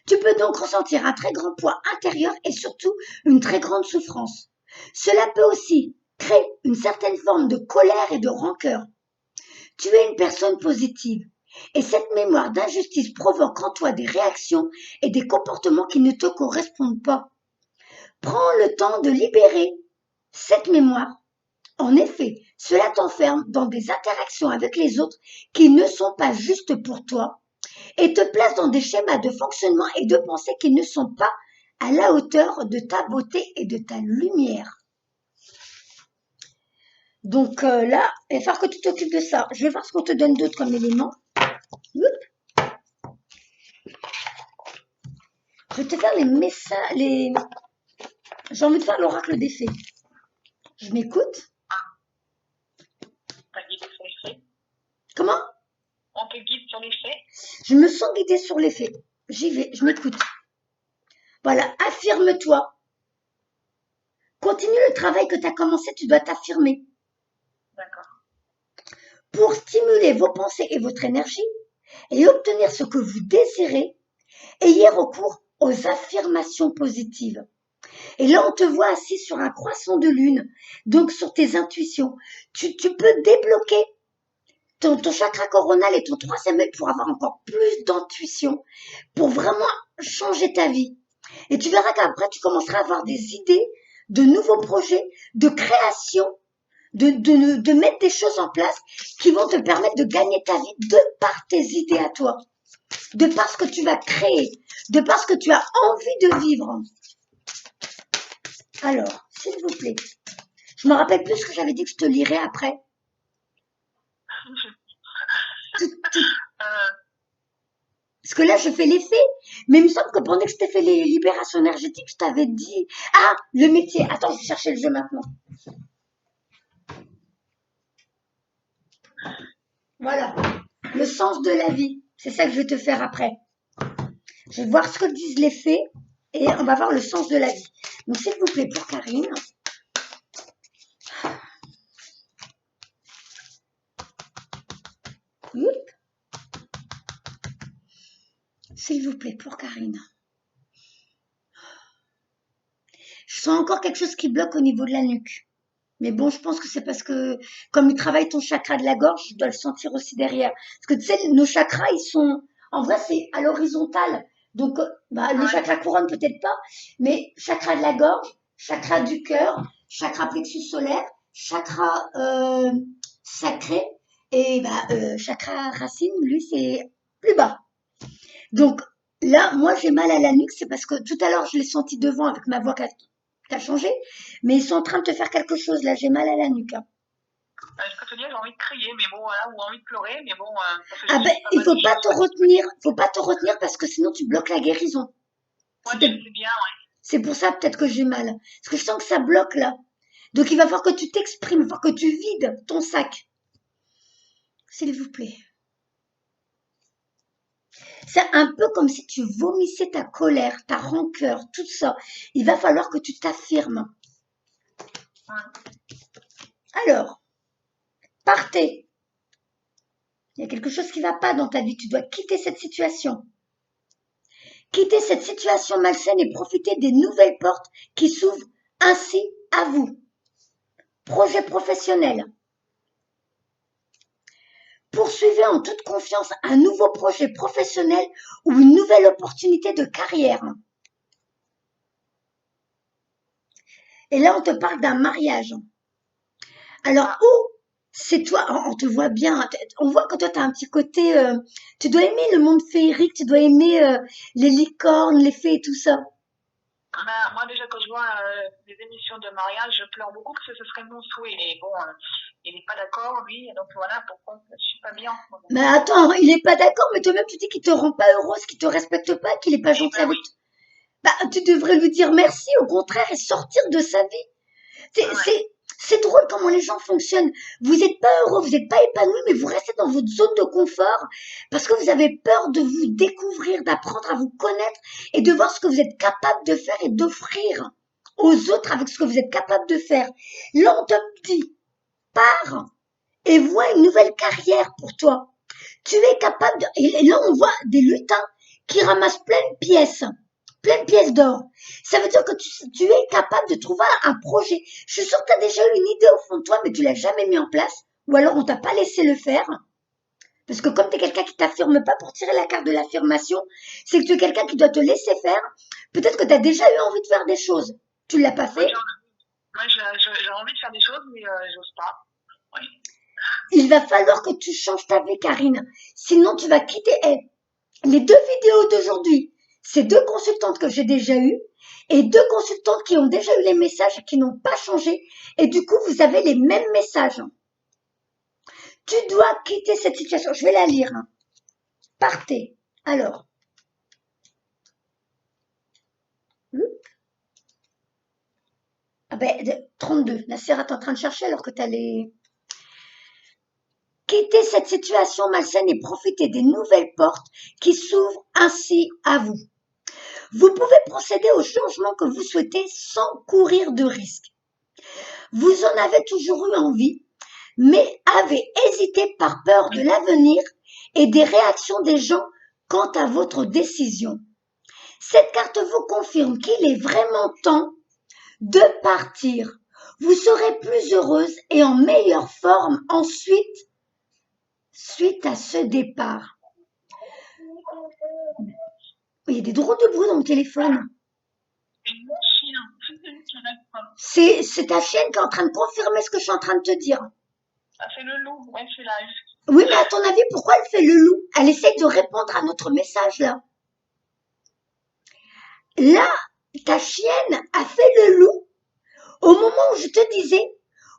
Tu peux donc ressentir un très grand poids intérieur et surtout une très grande souffrance. Cela peut aussi créer une certaine forme de colère et de rancœur. Tu es une personne positive et cette mémoire d'injustice provoque en toi des réactions et des comportements qui ne te correspondent pas. Prends le temps de libérer cette mémoire. En effet, cela t'enferme dans des interactions avec les autres qui ne sont pas justes pour toi et te place dans des schémas de fonctionnement et de pensée qui ne sont pas à la hauteur de ta beauté et de ta lumière. Donc là, il va falloir que tu t'occupes de ça. Je vais voir ce qu'on te donne d'autre comme élément. Je vais te faire les messages, j'ai envie de faire l'oracle des fées. Je m'écoute. T'as dit que c'est fait. Comment? les faits. Je me sens guidée sur les faits. J'y vais, je m'écoute. Voilà, affirme-toi. Continue le travail que tu as commencé, tu dois t'affirmer. D'accord. Pour stimuler vos pensées et votre énergie et obtenir ce que vous désirez, ayez recours aux affirmations positives. Et là, on te voit assis sur un croissant de lune, donc sur tes intuitions. Tu peux débloquer ton chakra coronal et ton troisième œil pour avoir encore plus d'intuition, pour vraiment changer ta vie. Et tu verras qu'après, tu commenceras à avoir des idées de nouveaux projets, de création, de mettre des choses en place qui vont te permettre de gagner ta vie de par tes idées à toi, de par ce que tu vas créer, de par ce que tu as envie de vivre. Alors, s'il vous plaît, je me rappelle plus ce que j'avais dit que je te lirai après. Parce que là, je fais les faits. Mais il me semble que pendant que je t'ai fait les libérations énergétiques, je t'avais dit... Ah, le métier. Attends, je vais chercher le jeu maintenant. Voilà. Le sens de la vie. C'est ça que je vais te faire après. Je vais voir ce que disent les faits et on va voir le sens de la vie. Donc, s'il vous plaît, pour Karine. S'il vous plaît, pour Karine. Je sens encore quelque chose qui bloque au niveau de la nuque. Mais bon, je pense que c'est parce que, comme il travaille ton chakra de la gorge, je dois le sentir aussi derrière. Parce que tu sais, nos chakras, ils sont, en vrai, c'est à l'horizontale. Donc, le chakra couronne peut-être pas, mais chakra de la gorge, chakra du cœur, chakra plexus solaire, chakra sacré, et chakra racine, lui, c'est plus bas. Donc, là, moi, j'ai mal à la nuque, c'est parce que tout à l'heure, je l'ai senti devant avec ma voix qui a changé, mais ils sont en train de te faire quelque chose, là, j'ai mal à la nuque. Je peux te dire, j'ai envie de crier, mais bon, voilà, ou envie de pleurer, mais bon. Il faut pas te retenir parce que sinon tu bloques la guérison. Ouais, je sais bien, ouais. C'est pour ça peut-être que j'ai mal. Parce que je sens que ça bloque là. Donc il va falloir que tu t'exprimes, il va falloir que tu vides ton sac. S'il vous plaît. C'est un peu comme si tu vomissais ta colère, ta rancœur, tout ça. Il va falloir que tu t'affirmes. Ouais. Alors, partez. Il y a quelque chose qui ne va pas dans ta vie. Tu dois quitter cette situation. Quittez cette situation malsaine et profitez des nouvelles portes qui s'ouvrent ainsi à vous. Projet professionnel. Poursuivez en toute confiance un nouveau projet professionnel ou une nouvelle opportunité de carrière. Et là, on te parle d'un mariage. Alors, c'est toi, on te voit bien, on voit que toi, tu as un petit côté, tu dois aimer le monde féerique, tu dois aimer les licornes, les fées et tout ça. Moi, déjà, quand je vois des émissions de mariage, je pleure beaucoup parce que ce serait mon souhait. Et bon, il n'est pas d'accord, lui. Donc voilà, pourquoi je suis pas bien en ce moment. Mais attends, il est pas d'accord, mais toi-même, tu dis qu'il te rend pas heureuse, qu'il te respecte pas, qu'il est pas gentil avec toi. Tu devrais lui dire merci, au contraire, et sortir de sa vie. C'est drôle comment les gens fonctionnent. Vous n'êtes pas heureux, vous n'êtes pas épanoui, mais vous restez dans votre zone de confort parce que vous avez peur de vous découvrir, d'apprendre à vous connaître et de voir ce que vous êtes capable de faire et d'offrir aux autres avec ce que vous êtes capable de faire. Là, on te dit, pars et vois une nouvelle carrière pour toi. Tu es capable de... Et là, on voit des lutins qui ramassent plein de pièces d'or. Ça veut dire que tu es capable de trouver un projet. Je suis sûre que tu as déjà eu une idée au fond de toi, mais tu l'as jamais mis en place. Ou alors on t'a pas laissé le faire. Parce que comme tu es quelqu'un qui t'affirme pas pour tirer la carte de l'affirmation, c'est que tu es quelqu'un qui doit te laisser faire. Peut-être que tu as déjà eu envie de faire des choses. Tu l'as pas fait. Moi, j'ai envie de faire des choses, mais j'ose pas. Oui. Il va falloir que tu changes ta vie, Karine. Sinon, tu vas quitter. Les 2 vidéos d'aujourd'hui, c'est 2 consultantes que j'ai déjà eues et 2 consultantes qui ont déjà eu les messages et qui n'ont pas changé. Et du coup, vous avez les mêmes messages. Tu dois quitter cette situation. Je vais la lire. Partez. Alors. Ah ben, 32. La sœur est en train de chercher alors que tu as les... Quittez cette situation malsaine et profitez des nouvelles portes qui s'ouvrent ainsi à vous. Vous pouvez procéder au changement que vous souhaitez sans courir de risques. Vous en avez toujours eu envie, mais avez hésité par peur de l'avenir et des réactions des gens quant à votre décision. Cette carte vous confirme qu'il est vraiment temps de partir. Vous serez plus heureuse et en meilleure forme ensuite, suite à ce départ. Il y a des drôles de bruit dans le téléphone. Mon chien, qui n'arrête pas. C'est ta chienne qui est en train de confirmer ce que je suis en train de te dire. Ça fait le loup, ouais, c'est live. Oui, mais à ton avis, pourquoi elle fait le loup? Elle essaye de répondre à notre message là. Là, ta chienne a fait le loup au moment où je te disais,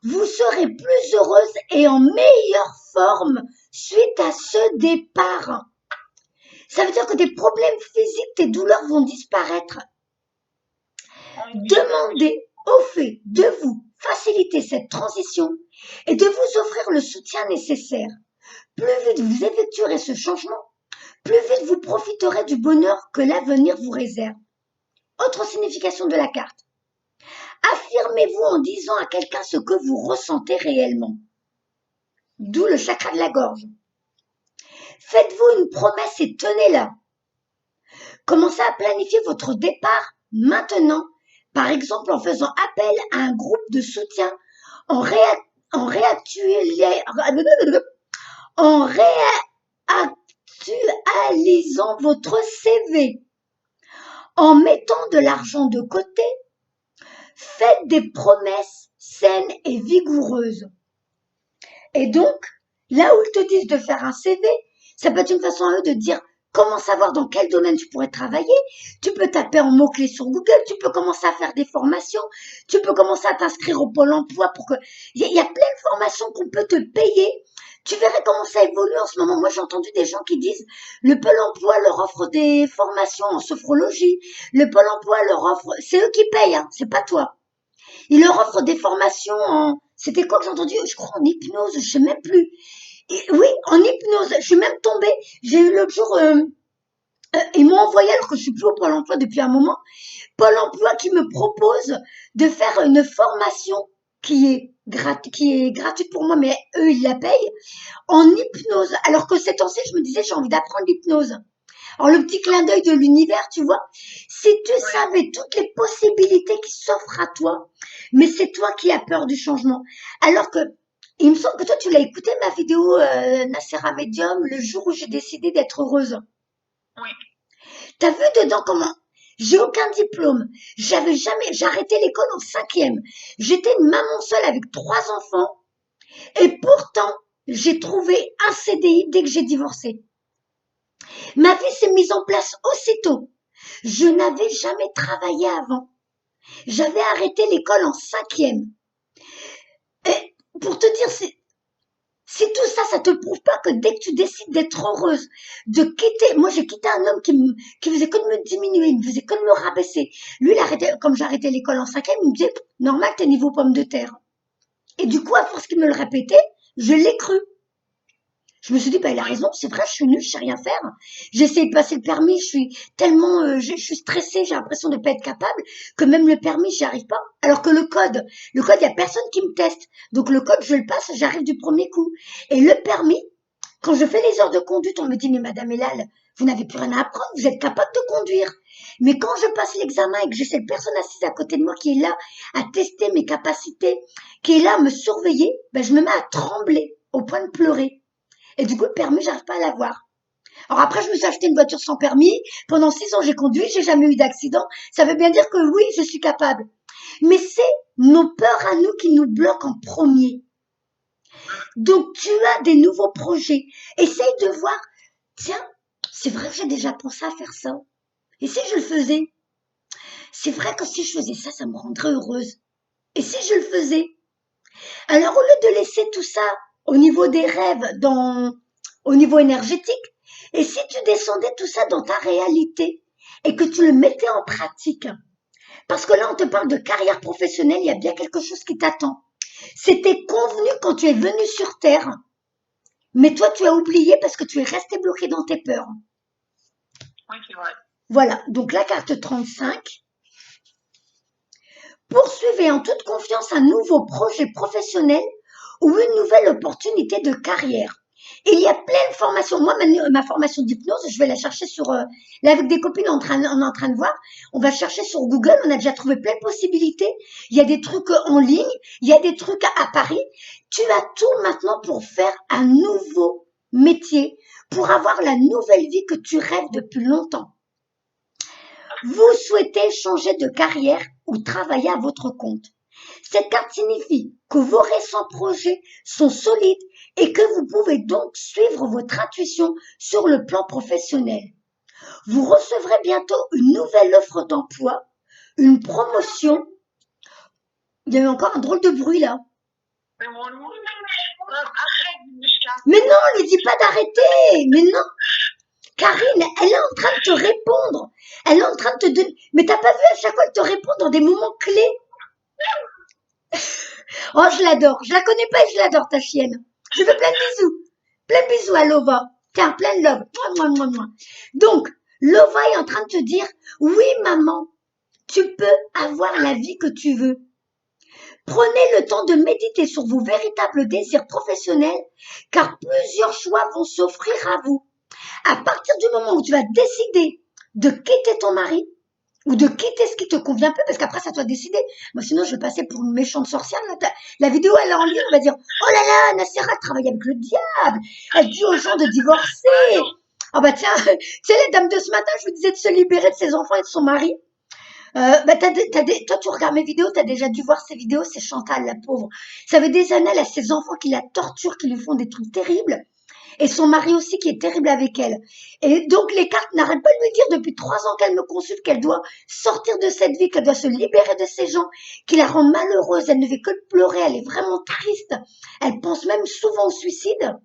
vous serez plus heureuse et en meilleure forme suite à ce départ. Ça veut dire que tes problèmes physiques, tes douleurs vont disparaître. Demandez au fait de vous faciliter cette transition et de vous offrir le soutien nécessaire. Plus vite vous effectuerez ce changement, plus vite vous profiterez du bonheur que l'avenir vous réserve. Autre signification de la carte. Affirmez-vous en disant à quelqu'un ce que vous ressentez réellement. D'où le chakra de la gorge. Faites-vous une promesse et tenez-la. Commencez à planifier votre départ maintenant, par exemple en faisant appel à un groupe de soutien, en réactualisant votre CV, en mettant de l'argent de côté. Faites des promesses saines et vigoureuses. Et donc, là où ils te disent de faire un CV, ça peut être une façon à eux de dire comment savoir dans quel domaine tu pourrais travailler. Tu peux taper en mots-clés sur Google, tu peux commencer à faire des formations, tu peux commencer à t'inscrire au Pôle emploi pour que... Il y a plein de formations qu'on peut te payer. Tu verrais comment ça évolue en ce moment. Moi, j'ai entendu des gens qui disent le Pôle emploi leur offre des formations en sophrologie. Le Pôle emploi leur offre... C'est eux qui payent, hein, c'est pas toi. Ils leur offrent des formations en... C'était quoi que j'ai entendu? Je crois en hypnose, je sais même plus. Et oui, en hypnose. Je suis même tombée. J'ai eu l'autre jour... ils m'ont envoyé, alors que je suis plus au Pôle emploi depuis un moment, Pôle emploi qui me propose de faire une formation qui est gratuite pour moi, mais eux, ils la payent, en hypnose. Alors que ces temps-ci, je me disais, j'ai envie d'apprendre l'hypnose. Alors, le petit clin d'œil de l'univers, tu vois, si tu savais toutes les possibilités qui s'offrent à toi, mais c'est toi qui as peur du changement. Alors que, il me semble que toi, tu l'as écouté, ma vidéo Nacera Medium, le jour où j'ai décidé d'être heureuse. Oui. T'as vu dedans comment? J'ai aucun diplôme. J'ai arrêté l'école en 5e. J'étais une maman seule avec 3 enfants. Et pourtant, j'ai trouvé un CDI dès que j'ai divorcé. Ma vie s'est mise en place aussitôt. Je n'avais jamais travaillé avant. J'avais arrêté l'école en 5e. Et pour te dire, si tout ça, ça te prouve pas que dès que tu décides d'être heureuse, de quitter, moi j'ai quitté un homme qui faisait que de me diminuer, il me faisait que de me rabaisser. Lui, il arrêtait, comme j'arrêtais l'école en 5e, il me disait, normal, t'es niveau pomme de terre. Et du coup, à force qu'il me le répétait, je l'ai cru. Je me suis dit, bah, il a raison, c'est vrai, je suis nulle, je sais rien faire. J'ai essayé de passer le permis, je suis tellement, je suis stressée, j'ai l'impression de pas être capable, que même le permis, j'y arrive pas. Alors que le code, il y a personne qui me teste. Donc le code, je le passe, j'arrive du premier coup. Et le permis, quand je fais les heures de conduite, on me dit, mais Madame Elal, vous n'avez plus rien à apprendre, vous êtes capable de conduire. Mais quand je passe l'examen et que j'ai cette personne assise à côté de moi qui est là à tester mes capacités, qui est là à me surveiller, ben, je me mets à trembler au point de pleurer. Et du coup, le permis, j'arrive pas à l'avoir. Alors après, je me suis acheté une voiture sans permis. Pendant 6 ans, j'ai conduit, j'ai jamais eu d'accident. Ça veut bien dire que oui, je suis capable. Mais c'est nos peurs à nous qui nous bloquent en premier. Donc, tu as des nouveaux projets. Essaye de voir, tiens, c'est vrai que j'ai déjà pensé à faire ça. Et si je le faisais? C'est vrai que si je faisais ça, ça me rendrait heureuse. Et si je le faisais? Alors, au lieu de laisser tout ça au niveau des rêves, au niveau énergétique, et si tu descendais tout ça dans ta réalité et que tu le mettais en pratique? Parce que là, on te parle de carrière professionnelle, il y a bien quelque chose qui t'attend. C'était convenu quand tu es venu sur Terre Mais toi, tu as oublié parce que tu es resté bloqué dans tes peurs. Oui, c'est vrai. Voilà, donc la carte 35. Poursuivez en toute confiance un nouveau projet professionnel ou une nouvelle opportunité de carrière. Il y a plein de formations. Moi, ma formation d'hypnose, je vais la chercher sur... là, avec des copines, on est en train de voir. On va chercher sur Google. On a déjà trouvé plein de possibilités. Il y a des trucs en ligne. Il y a des trucs à Paris. Tu as tout maintenant pour faire un nouveau métier, pour avoir la nouvelle vie que tu rêves depuis longtemps. Vous souhaitez changer de carrière ou travailler à votre compte. Cette carte signifie que vos récents projets sont solides et que vous pouvez donc suivre votre intuition sur le plan professionnel. Vous recevrez bientôt une nouvelle offre d'emploi, une promotion. Il y a eu encore un drôle de bruit là. Mais mon loup, arrête, Mishka. Mais non, lui dis pas d'arrêter. Mais non. Karine, elle est en train de te répondre. Elle est en train de te donner. Mais t'as pas vu à chaque fois qu'elle te répond dans des moments clés? Oh, je l'adore. Je la connais pas et je l'adore, ta chienne. Je veux plein de bisous. Plein de bisous à Lova. Tiens, plein de love. Moi. Donc, Lova est en train de te dire, oui, maman, tu peux avoir la vie que tu veux. Prenez le temps de méditer sur vos véritables désirs professionnels, car plusieurs choix vont s'offrir à vous. À partir du moment où tu vas décider de quitter ton mari, ou de quitter ce qui te convient peu, parce qu'après, ça doit décider. Moi, sinon, je vais passer pour une méchante sorcière. Là. La vidéo, elle est en ligne, on va dire, oh là là, Nassera travaille avec le diable. Elle dit aux gens de divorcer. Ah bah tiens, tu sais, les dames de ce matin, je vous disais de se libérer de ses enfants et de son mari. Toi, tu regardes mes vidéos, t'as déjà dû voir ces vidéos, c'est Chantal, la pauvre. Ça fait des années, elle a ses enfants qui la torturent, qui lui font des trucs terribles. Et son mari aussi qui est terrible avec elle. Et donc les cartes n'arrêtent pas de lui dire depuis 3 ans qu'elle me consulte, qu'elle doit sortir de cette vie, qu'elle doit se libérer de ces gens, qui la rend malheureuse. Elle ne fait que pleurer, elle est vraiment triste. Elle pense même souvent au suicide.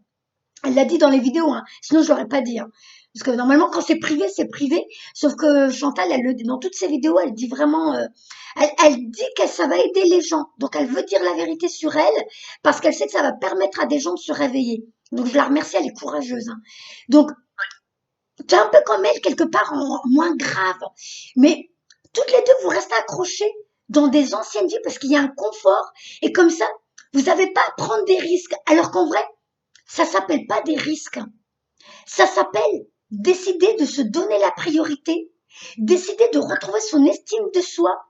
Elle l'a dit dans les vidéos, hein. Sinon je l'aurais pas dit. Hein. Parce que normalement quand c'est privé, c'est privé. Sauf que Chantal, elle le dit dans toutes ses vidéos, elle dit vraiment, elle dit que ça va aider les gens. Donc elle veut dire la vérité sur elle, parce qu'elle sait que ça va permettre à des gens de se réveiller. Donc je la remercie, elle est courageuse. Hein. Donc c'est un peu comme elle, quelque part en moins grave. Mais toutes les deux, vous restez accrochées dans des anciennes vies parce qu'il y a un confort. Et comme ça, vous n'avez pas à prendre des risques. Alors qu'en vrai, ça s'appelle pas des risques. Ça s'appelle décider de se donner la priorité, décider de retrouver son estime de soi,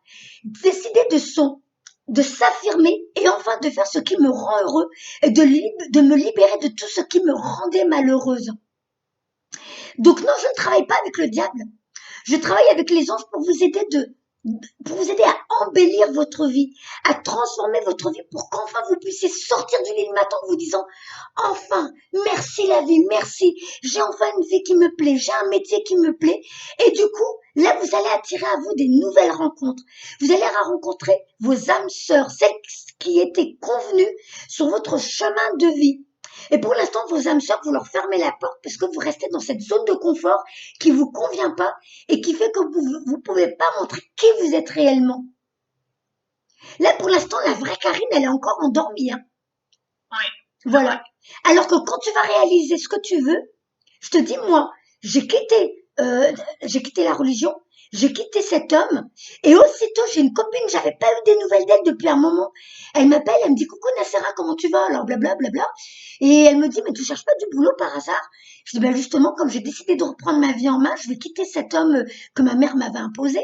décider de s'affirmer et enfin de faire ce qui me rend heureux et de me libérer de tout ce qui me rendait malheureuse. Donc non, je ne travaille pas avec le diable. Je travaille avec les anges pour vous aider à embellir votre vie, à transformer votre vie pour qu'enfin vous puissiez sortir du lit le matin en vous disant enfin, merci la vie, merci, j'ai enfin une vie qui me plaît, j'ai un métier qui me plaît. Et du coup, là, vous allez attirer à vous des nouvelles rencontres. Vous allez rencontrer vos âmes sœurs, celles qui étaient convenues sur votre chemin de vie. Et pour l'instant, vos âmes sœurs, vous leur fermez la porte parce que vous restez dans cette zone de confort qui vous convient pas et qui fait que vous pouvez pas montrer qui vous êtes réellement. Là, pour l'instant, la vraie Karine, elle est encore endormie. Hein. Oui. Voilà. Alors que quand tu vas réaliser ce que tu veux, je te dis, moi, j'ai quitté la religion, j'ai quitté cet homme, et aussitôt, j'ai une copine, j'avais pas eu des nouvelles d'elle depuis un moment. Elle m'appelle, elle me dit, coucou Nassera, comment tu vas? Alors, blablabla. Et elle me dit, mais tu cherches pas du boulot par hasard? Je dis, ben justement, comme j'ai décidé de reprendre ma vie en main, je vais quitter cet homme que ma mère m'avait imposé.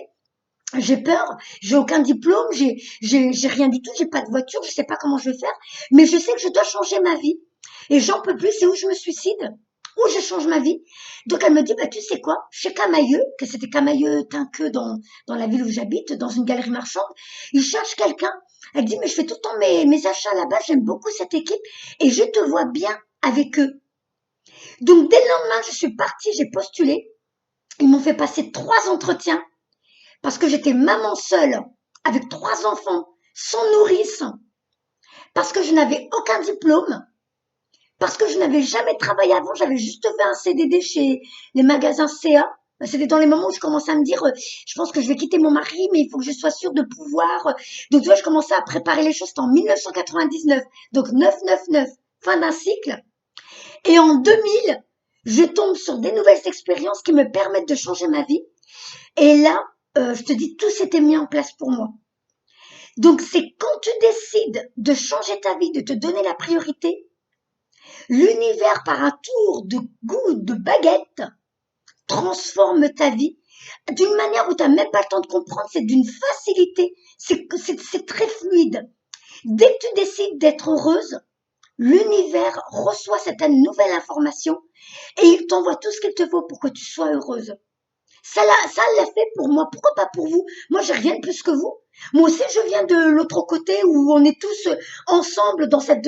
J'ai peur, j'ai aucun diplôme, j'ai rien du tout, j'ai pas de voiture, je sais pas comment je vais faire, mais je sais que je dois changer ma vie. Et j'en peux plus, c'est où je me suicide, où je change ma vie. Donc elle me dit, bah tu sais quoi, chez Camailleux, que c'était Camailleux-Tinqueux dans la ville où j'habite, dans une galerie marchande, ils cherchent quelqu'un. Elle dit, mais je fais tout le temps mes achats là-bas, j'aime beaucoup cette équipe, et je te vois bien avec eux. Donc dès le lendemain, je suis partie, j'ai postulé, ils m'ont fait passer 3 entretiens, parce que j'étais maman seule, avec 3 enfants, sans nourrice, parce que je n'avais aucun diplôme, parce que je n'avais jamais travaillé avant, j'avais juste fait un CDD chez les magasins CA. C'était dans les moments où je commençais à me dire, je pense que je vais quitter mon mari, mais il faut que je sois sûre de pouvoir. Donc tu vois, je commençais à préparer les choses, c'était en 1999, donc 999, fin d'un cycle. Et en 2000, je tombe sur des nouvelles expériences qui me permettent de changer ma vie. Et là, je te dis, tout s'était mis en place pour moi. Donc, c'est quand tu décides de changer ta vie, de te donner la priorité, l'univers, par un tour de goût de baguette, transforme ta vie d'une manière où tu n'as même pas le temps de comprendre. C'est d'une facilité. C'est très fluide. Dès que tu décides d'être heureuse, l'univers reçoit cette nouvelle information et il t'envoie tout ce qu'il te faut pour que tu sois heureuse. Ça l'a fait pour moi. Pourquoi pas pour vous? Moi, j'ai rien de plus que vous. Moi aussi, je viens de l'autre côté où on est tous ensemble dans cet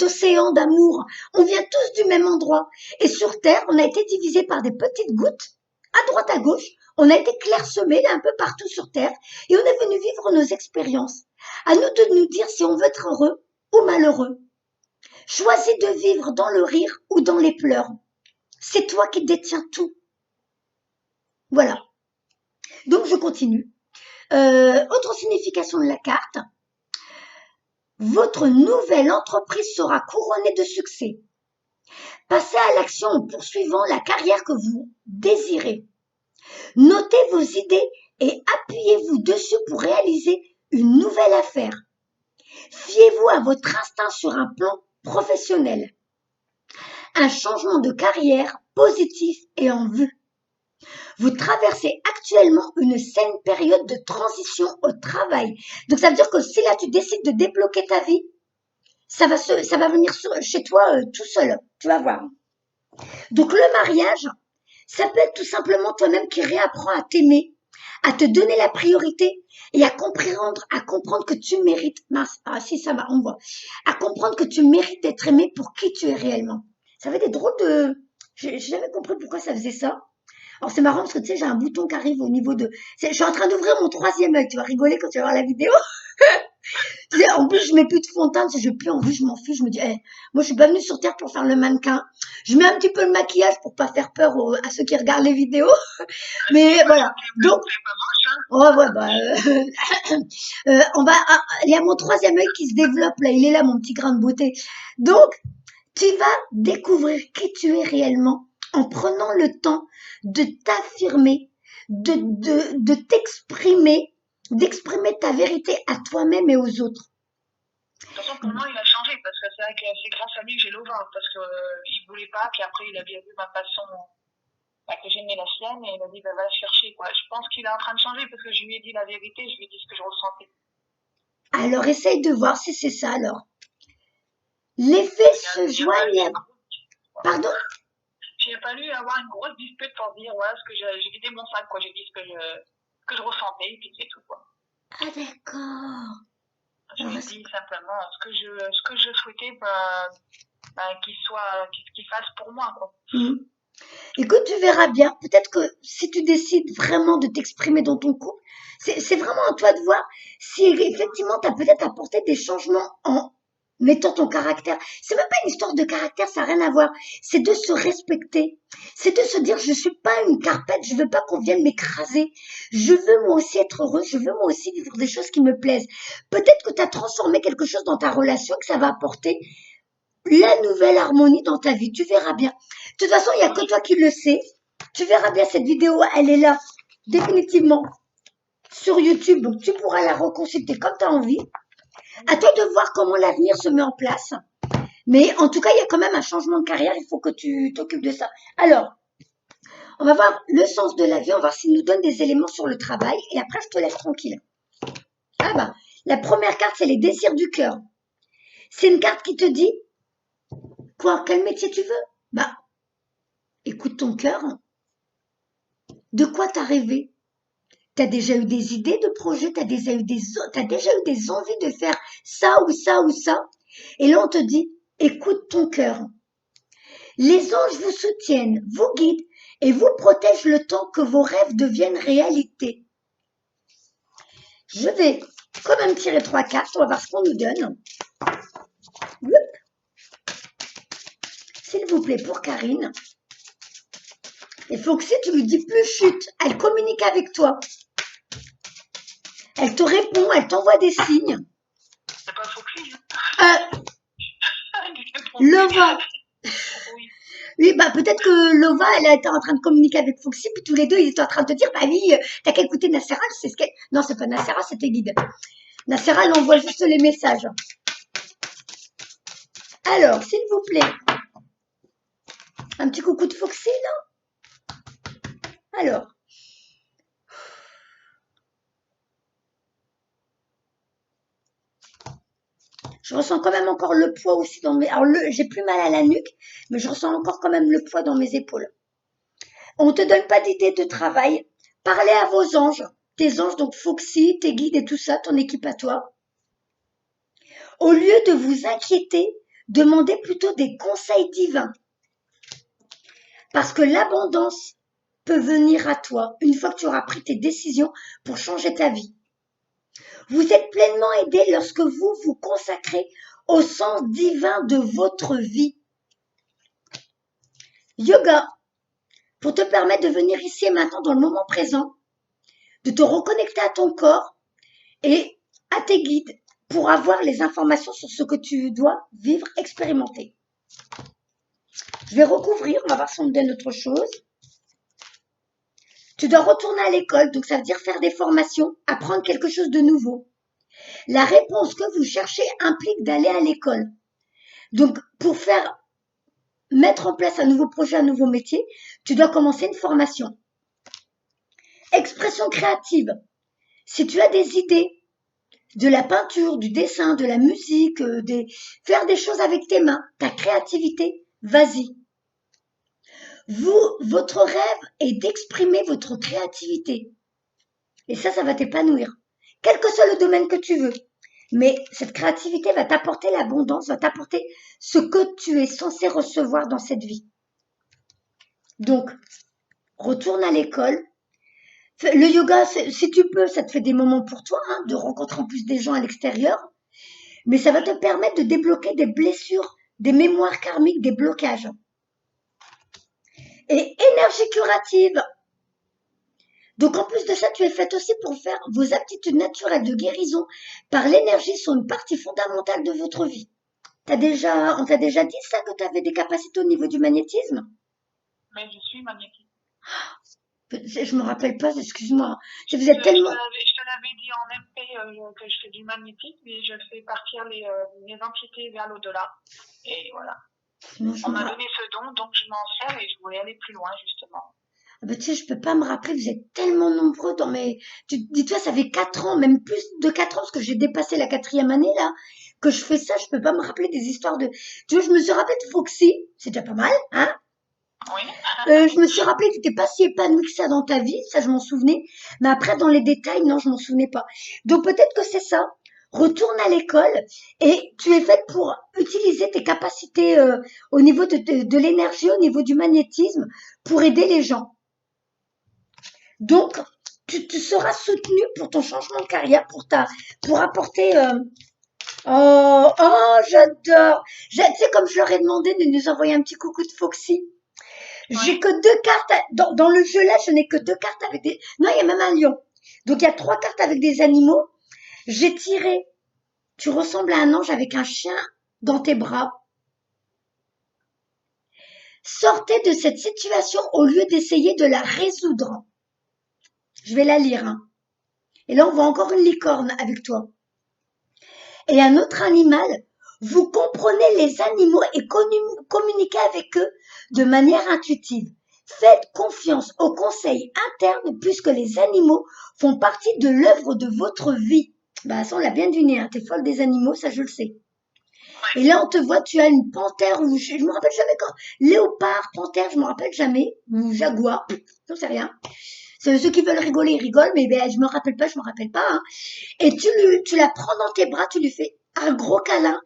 océan d'amour. On vient tous du même endroit. Et sur Terre, on a été divisés par des petites gouttes, à droite, à gauche. On a été clairsemés un peu partout sur Terre. Et on est venu vivre nos expériences. À nous de nous dire si on veut être heureux ou malheureux. Choisis de vivre dans le rire ou dans les pleurs. C'est toi qui détiens tout. Voilà. Donc, je continue. Autre signification de la carte. Votre nouvelle entreprise sera couronnée de succès. Passez à l'action en poursuivant la carrière que vous désirez. Notez vos idées et appuyez-vous dessus pour réaliser une nouvelle affaire. Fiez-vous à votre instinct sur un plan professionnel. Un changement de carrière positif est en vue. Vous traversez actuellement une saine période de transition au travail. Donc ça veut dire que si là tu décides de débloquer ta vie, ça va venir chez toi tout seul. Tu vas voir. Donc le mariage, ça peut être tout simplement toi-même qui réapprends à t'aimer, à te donner la priorité et à comprendre que tu mérites. Mince, ah si ça va, on voit. À comprendre que tu mérites d'être aimé pour qui tu es réellement. Ça fait des drôles de. J'ai jamais compris pourquoi ça faisait ça. Alors c'est marrant parce que tu sais, j'ai un bouton qui arrive au niveau de. Je suis en train d'ouvrir mon troisième œil. Tu vas rigoler quand tu vas voir la vidéo. Tu sais, en plus, je mets plus de fond de teint, j'ai plus envie, je m'en fiche. Je me dis, moi, je suis pas venue sur Terre pour faire le mannequin. Je mets un petit peu de maquillage pour pas faire peur à ceux qui regardent les vidéos. Mais voilà. Donc, oh, ouais, bah, il y a mon troisième œil qui se développe là. Il est là, mon petit grain de beauté. Donc, tu vas découvrir qui tu es réellement en prenant le temps de t'affirmer, de t'exprimer, d'exprimer ta vérité à toi-même et aux autres. De toute façon, pour moi, il a changé parce que c'est vrai que c'est grâce à lui que j'ai l'ovaire parce que il voulait pas, puis après il a bien vu ma passion, que j'aimais la sienne et il a dit va la chercher quoi. Je pense qu'il est en train de changer parce que je lui ai dit la vérité, je lui ai dit ce que je ressentais. Alors essaye de voir si c'est ça alors. Les faits se joignent. Pardon? Il a fallu avoir une grosse dispute pour dire ouais, ce que j'ai vidé mon sac quoi, j'ai dit ce que je ressentais et puis c'est tout quoi. Ah d'accord. Je lui ai dit simplement ce que je souhaitais qu'il fasse pour moi quoi. Écoute, tu verras bien. Peut-être que si tu décides vraiment de t'exprimer dans ton couple, c'est vraiment à toi de voir si effectivement tu as peut-être apporté des changements en mettant ton caractère. C'est même pas une histoire de caractère, ça n'a rien à voir. C'est de se respecter. C'est de se dire, je suis pas une carpette, je veux pas qu'on vienne m'écraser. Je veux moi aussi être heureuse, je veux moi aussi vivre des choses qui me plaisent. Peut-être que tu as transformé quelque chose dans ta relation que ça va apporter la nouvelle harmonie dans ta vie. Tu verras bien. De toute façon, il n'y a que toi qui le sais. Tu verras bien cette vidéo, elle est là, définitivement, sur YouTube. Donc, tu pourras la reconsulter comme tu as envie. À toi de voir comment l'avenir se met en place. Mais en tout cas, il y a quand même un changement de carrière. Il faut que tu t'occupes de ça. Alors, on va voir le sens de la vie. On va voir s'il nous donne des éléments sur le travail. Et après, je te laisse tranquille. Ah bah, la première carte, c'est les désirs du cœur. C'est une carte qui te dit quoi, quel métier tu veux? Bah, écoute ton cœur. De quoi t'as rêvé? T'as déjà eu des idées de projets, t'as déjà eu des envies de faire ça ou ça ou ça. Et là, on te dit, écoute ton cœur. Les anges vous soutiennent, vous guident et vous protègent le temps que vos rêves deviennent réalité. Je vais quand même tirer 3 cartes, on va voir ce qu'on nous donne. S'il vous plaît, pour Karine. Il faut que si tu lui dis plus chute, elle communique avec toi. Elle te répond, elle t'envoie des signes. C'est pas Foxy. Lova. Oui. Oui, bah peut-être que Lova, elle a été en train de communiquer avec Foxy, puis tous les deux, ils étaient en train de te dire, bah oui, t'as qu'à écouter Nacera, c'est ce qu'elle... Non, c'est pas Nacera, c'était Guide. Nacera, elle envoie juste les messages. Alors, s'il vous plaît, un petit coucou de Foxy, là. Alors, je ressens quand même encore le poids aussi dans mes... Alors, j'ai plus mal à la nuque, mais je ressens encore quand même le poids dans mes épaules. On te donne pas d'idée de travail. Parlez à vos anges. Tes anges, donc Foxy, tes guides et tout ça, ton équipe à toi. Au lieu de vous inquiéter, demandez plutôt des conseils divins. Parce que l'abondance peut venir à toi une fois que tu auras pris tes décisions pour changer ta vie. Vous êtes pleinement aidé lorsque vous vous consacrez au sens divin de votre vie. Yoga, pour te permettre de venir ici et maintenant dans le moment présent, de te reconnecter à ton corps et à tes guides pour avoir les informations sur ce que tu dois vivre, expérimenter. Je vais recouvrir, on va voir si on me donne autre chose. Tu dois retourner à l'école, donc ça veut dire faire des formations, apprendre quelque chose de nouveau. La réponse que vous cherchez implique d'aller à l'école. Donc, pour mettre en place un nouveau projet, un nouveau métier, tu dois commencer une formation. Expression créative. Si tu as des idées, de la peinture, du dessin, de la musique, faire des choses avec tes mains, ta créativité, vas-y. Votre rêve est d'exprimer votre créativité. Et ça va t'épanouir. Quel que soit le domaine que tu veux. Mais cette créativité va t'apporter l'abondance, va t'apporter ce que tu es censé recevoir dans cette vie. Donc, retourne à l'école. Le yoga, si tu peux, ça te fait des moments pour toi, hein, de rencontrer en plus des gens à l'extérieur. Mais ça va te permettre de débloquer des blessures, des mémoires karmiques, des blocages. Et énergie curative. Donc en plus de ça, tu es faite aussi pour faire vos aptitudes naturelles de guérison par l'énergie sont une partie fondamentale de votre vie. On t'a déjà dit ça, que tu avais des capacités au niveau du magnétisme? Mais je suis magnétique. Je me rappelle pas, excuse-moi. Vous êtes tellement... Je te l'avais dit en MP que je fais du magnétique, mais je fais partir les entités vers l'au-delà. Et voilà. On m'a donné ce don, donc je m'en sers et je voulais aller plus loin, justement. Ah bah, tu sais, je peux pas me rappeler, vous êtes tellement nombreux dans mes... Dis-toi, ça fait 4 ans, même plus de 4 ans, parce que j'ai dépassé la 4e année, là, que je fais ça, je peux pas me rappeler des histoires de... Tu vois, je me suis rappelé de Foxy, c'est déjà pas mal, hein? Oui. Je me suis rappelé que tu n'étais pas si épanouie que ça dans ta vie, ça je m'en souvenais, mais après dans les détails, non, je m'en souvenais pas. Donc peut-être que c'est ça. Retourne à l'école et tu es faite pour utiliser tes capacités au niveau de l'énergie, au niveau du magnétisme, pour aider les gens. Donc, tu seras soutenue pour ton changement de carrière, pour apporter... j'adore. Tu sais, comme je leur ai demandé de nous envoyer un petit coucou de Foxy. J'ai que 2 cartes. Dans le jeu là, je n'ai que 2 cartes avec des... Non, il y a même un lion. Donc, il y a 3 cartes avec des animaux. J'ai tiré. Tu ressembles à un ange avec un chien dans tes bras. Sortez de cette situation au lieu d'essayer de la résoudre. Je vais la lire. Hein. Et là, on voit encore une licorne avec toi. Et un autre animal. Vous comprenez les animaux et communiquez avec eux de manière intuitive. Faites confiance aux conseils internes puisque les animaux font partie de l'œuvre de votre vie. Bah, ça, on l'a bien deviné, hein. T'es folle des animaux, ça, je le sais. Et là, on te voit, tu as une panthère, ou je me rappelle jamais quand. Léopard, panthère, je me rappelle jamais. Ou jaguar, j'en sais rien. Ceux qui veulent rigoler, ils rigolent, mais ben, je me rappelle pas. Hein. Et tu la prends dans tes bras, tu lui fais un gros câlin,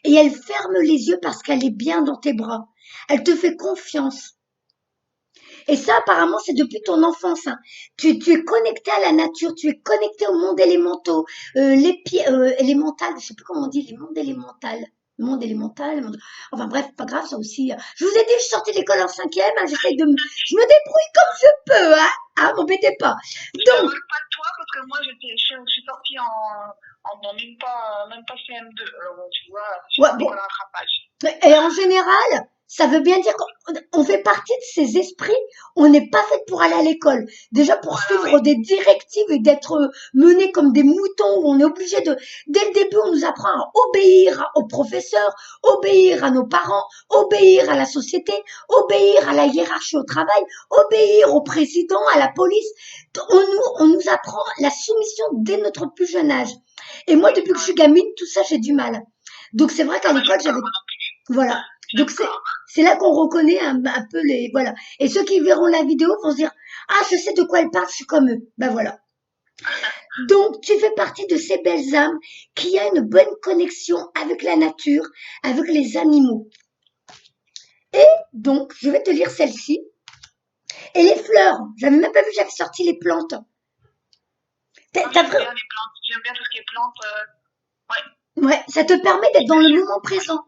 et elle ferme les yeux parce qu'elle est bien dans tes bras. Elle te fait confiance. Et ça, apparemment, c'est depuis ton enfance. Hein. Tu es connecté à la nature, tu es connecté au monde élémental, élémental, je sais plus comment on dit, les mondes élémental. Le monde élémental, le monde... Enfin bref, pas grave, ça aussi. Je vous ai dit, je sortais de l'école en 5e, hein, je me débrouille comme je peux, hein. Ah, m'embêtez pas. Donc, je ne pas de toi parce que moi, je suis sortie Non, même pas CM2. Alors, bon, tu vois, j'ai Ouais, pas bon. l'école à rattrapage. Et en général, ça veut bien dire qu'on fait partie de ces esprits. On n'est pas fait pour aller à l'école. Déjà pour Voilà, suivre oui. des directives et d'être menés comme des moutons où on est obligé de, dès le début, on nous apprend à obéir aux professeurs, obéir à nos parents, obéir à la société, obéir à la hiérarchie au travail, obéir au président, à la police. On nous apprend la soumission dès notre plus jeune âge. Et moi, Oui, depuis que je ouais. suis gamine, tout ça, j'ai du mal. Donc c'est vrai qu'à Ah bah, l'école, j'aime pas, j'avais moi non plus. voilà. Donc J'aime pas. c'est là qu'on reconnaît un peu les voilà. Et ceux qui verront la vidéo vont se dire ah je sais de quoi elle parle, je suis comme eux. Ben voilà. Donc tu fais partie de ces belles âmes qui a une bonne connexion avec la nature, avec les animaux. Et donc je vais te lire celle-ci. Et les fleurs, j'avais même pas vu, j'avais sorti les plantes. Non, T'as j'aime vraiment, bien les plantes. J'aime bien tout ce qui est plantes. Ouais. ouais, ça te permet d'être Je dans me le suis, moment ouais. présent.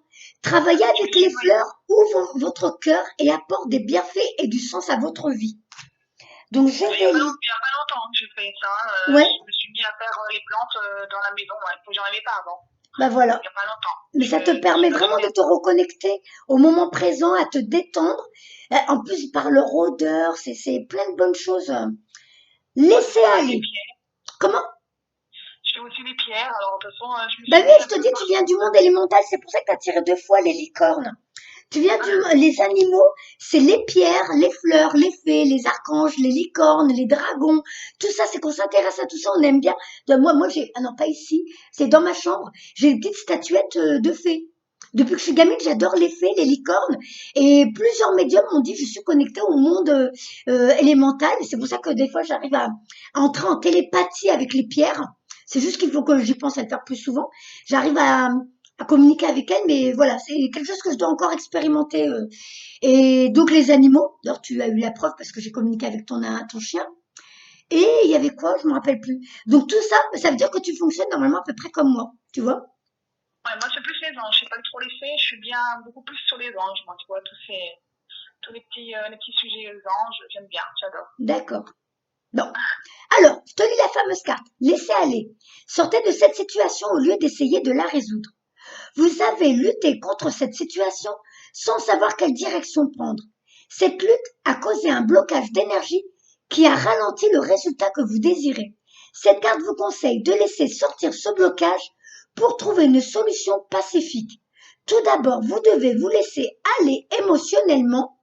Travailler Je me avec suis, les ouais. fleurs ouvre votre cœur et apporte des bienfaits et du sens à votre vie. Donc je Il y a vais pas lire. il y a pas longtemps que j'ai fait ça. Ouais, Je me suis mis à faire les plantes dans la maison. Ouais. J'en avais pas avant. ben voilà. Il y a pas longtemps. Mais ça te Je me suis permet vraiment de passionnée. te reconnecter au moment présent, à te détendre. En plus, par leur odeur, c'est plein de bonnes choses. Moi, je Laissez fais pareil les aller. pierres. Comment? Je fais aussi les pierres. Alors, de toute façon, je me Ben suis oui, mis je un te peu dis, tu viens partout. du monde élémental, c'est pour ça que tu as tiré 2 fois les licornes. Tu viens les animaux, c'est les pierres, les fleurs, les fées, les archanges, les licornes, les dragons. Tout ça, c'est qu'on s'intéresse à tout ça, on aime bien. Moi, j'ai, ah non, pas ici, c'est dans ma chambre, j'ai une petite statuette de fées. Depuis que je suis gamine, j'adore les fées, les licornes. Et plusieurs médiums m'ont dit que je suis connectée au monde élémental. Et c'est pour ça que des fois, j'arrive à entrer en télépathie avec les pierres. C'est juste qu'il faut que j'y pense à le faire plus souvent. J'arrive à communiquer avec elle, mais voilà, c'est quelque chose que je dois encore expérimenter. Et donc les animaux, d'ailleurs tu as eu la preuve parce que j'ai communiqué avec ton chien. Et il y avait quoi, je me rappelle plus. Donc tout ça, ça veut dire que tu fonctionnes normalement à peu près comme moi, tu vois. Ouais, moi, c'est plus les anges. Je sais pas trop les fées. Je suis bien beaucoup plus sur les anges. Moi, tu vois, tous les petits sujets aux anges. J'aime bien. J'adore. D'accord. Bon. Alors, je te lis la fameuse carte. Laissez aller. Sortez de cette situation au lieu d'essayer de la résoudre. Vous avez lutté contre cette situation sans savoir quelle direction prendre. Cette lutte a causé un blocage d'énergie qui a ralenti le résultat que vous désirez. Cette carte vous conseille de laisser sortir ce blocage pour trouver une solution pacifique. Tout d'abord, vous devez vous laisser aller émotionnellement.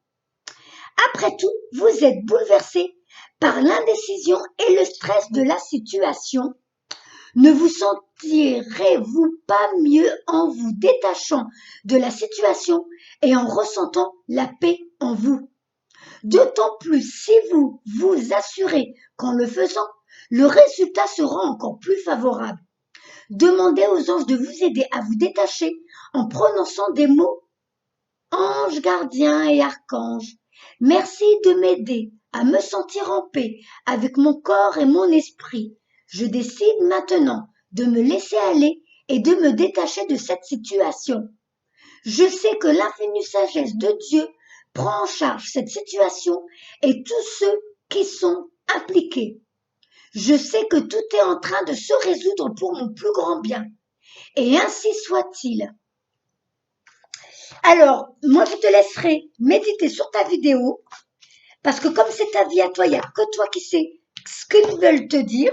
Après tout, vous êtes bouleversé par l'indécision et le stress de la situation. Ne vous sentirez-vous pas mieux en vous détachant de la situation et en ressentant la paix en vous? D'autant plus si vous vous assurez qu'en le faisant, le résultat sera encore plus favorable. Demandez aux anges de vous aider à vous détacher en prononçant des mots ange gardien et archange. Merci de m'aider à me sentir en paix avec mon corps et mon esprit. Je décide maintenant de me laisser aller et de me détacher de cette situation. Je sais que l'infinie sagesse de Dieu prend en charge cette situation et tous ceux qui sont impliqués. Je sais que tout est en train de se résoudre pour mon plus grand bien. Et ainsi soit-il. Alors, moi, je te laisserai méditer sur ta vidéo, parce que comme c'est ta vie à toi, il n'y a que toi qui sais ce qu'ils veulent te dire.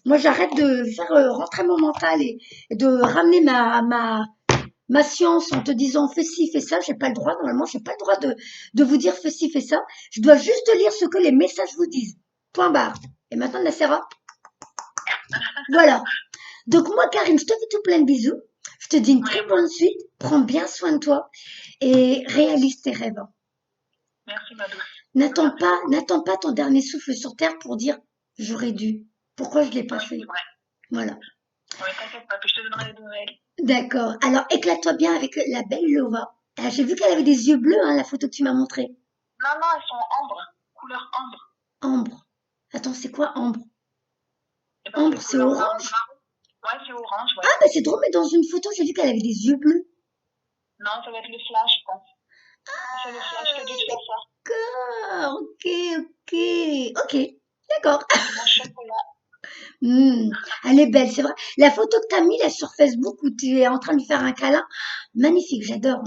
Moi, j'arrête de faire rentrer mon mental et de ramener ma science en te disant fais ci, fais ça. J'ai pas le droit, normalement, j'ai pas le droit de vous dire fais ci, fais ça. Je dois juste lire ce que les messages vous disent. Point barre. Et maintenant, Nacera, voilà. Donc moi, Karine, je te fais tout plein de bisous. Je te dis une très Ouais, moi bonne aussi. suite. Prends bien soin de toi et réalise tes rêves. Merci, ma douce. N'attends Merci pas, beaucoup. n'attends pas ton dernier souffle sur terre pour dire j'aurais dû. Pourquoi je l'ai pas Oui, c'est fait? vrai. Voilà. Ouais, t'inquiète pas, puis je te donnerai des nouvelles. D'accord. Alors éclate-toi bien avec la belle Lova. Ah, j'ai vu qu'elle avait des yeux bleus, hein, la photo que tu m'as montrée. Non, non, elles sont ambre. Couleur ambre. Ambre. Attends, c'est quoi ambre? Et ben, Ambre, c'est c'est couleur orange? marron. Ouais, c'est orange, Ah, ouais. bah c'est drôle, mais dans une photo, j'ai vu qu'elle avait des yeux bleus. Non, ça va être le flash, je pense. C'est le flash qui a dû te faire ça. D'accord. Ok, ok. Ok. D'accord. C'est mon chocolat. Elle est belle, c'est vrai. La photo que tu as mis là sur Facebook où tu es en train de lui faire un câlin, magnifique, j'adore.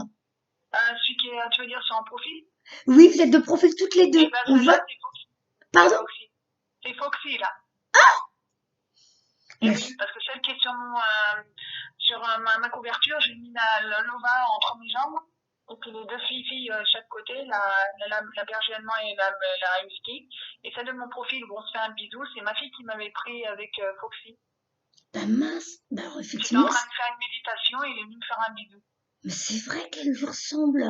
Celui qui est, tu veux dire, sur un profil? Oui, vous êtes de profil toutes les Eh deux. ben, On voit. celle-là, c'est Foxy. C'est Pardon? Foxy. C'est Foxy, là. Et Mais oui, parce que celle qui est sur ma couverture, j'ai mis le Nova entre mes jambes. Et puis les deux filles chaque côté, la berger allemand et la husky. Et celle de mon profil où on se fait un bisou, c'est ma fille qui m'avait pris avec Foxy. bah mince, bah alors, J'étais en effectivement, train de faire une méditation et il est venu me faire un bisou. mais c'est vrai qu'elle vous ressemble.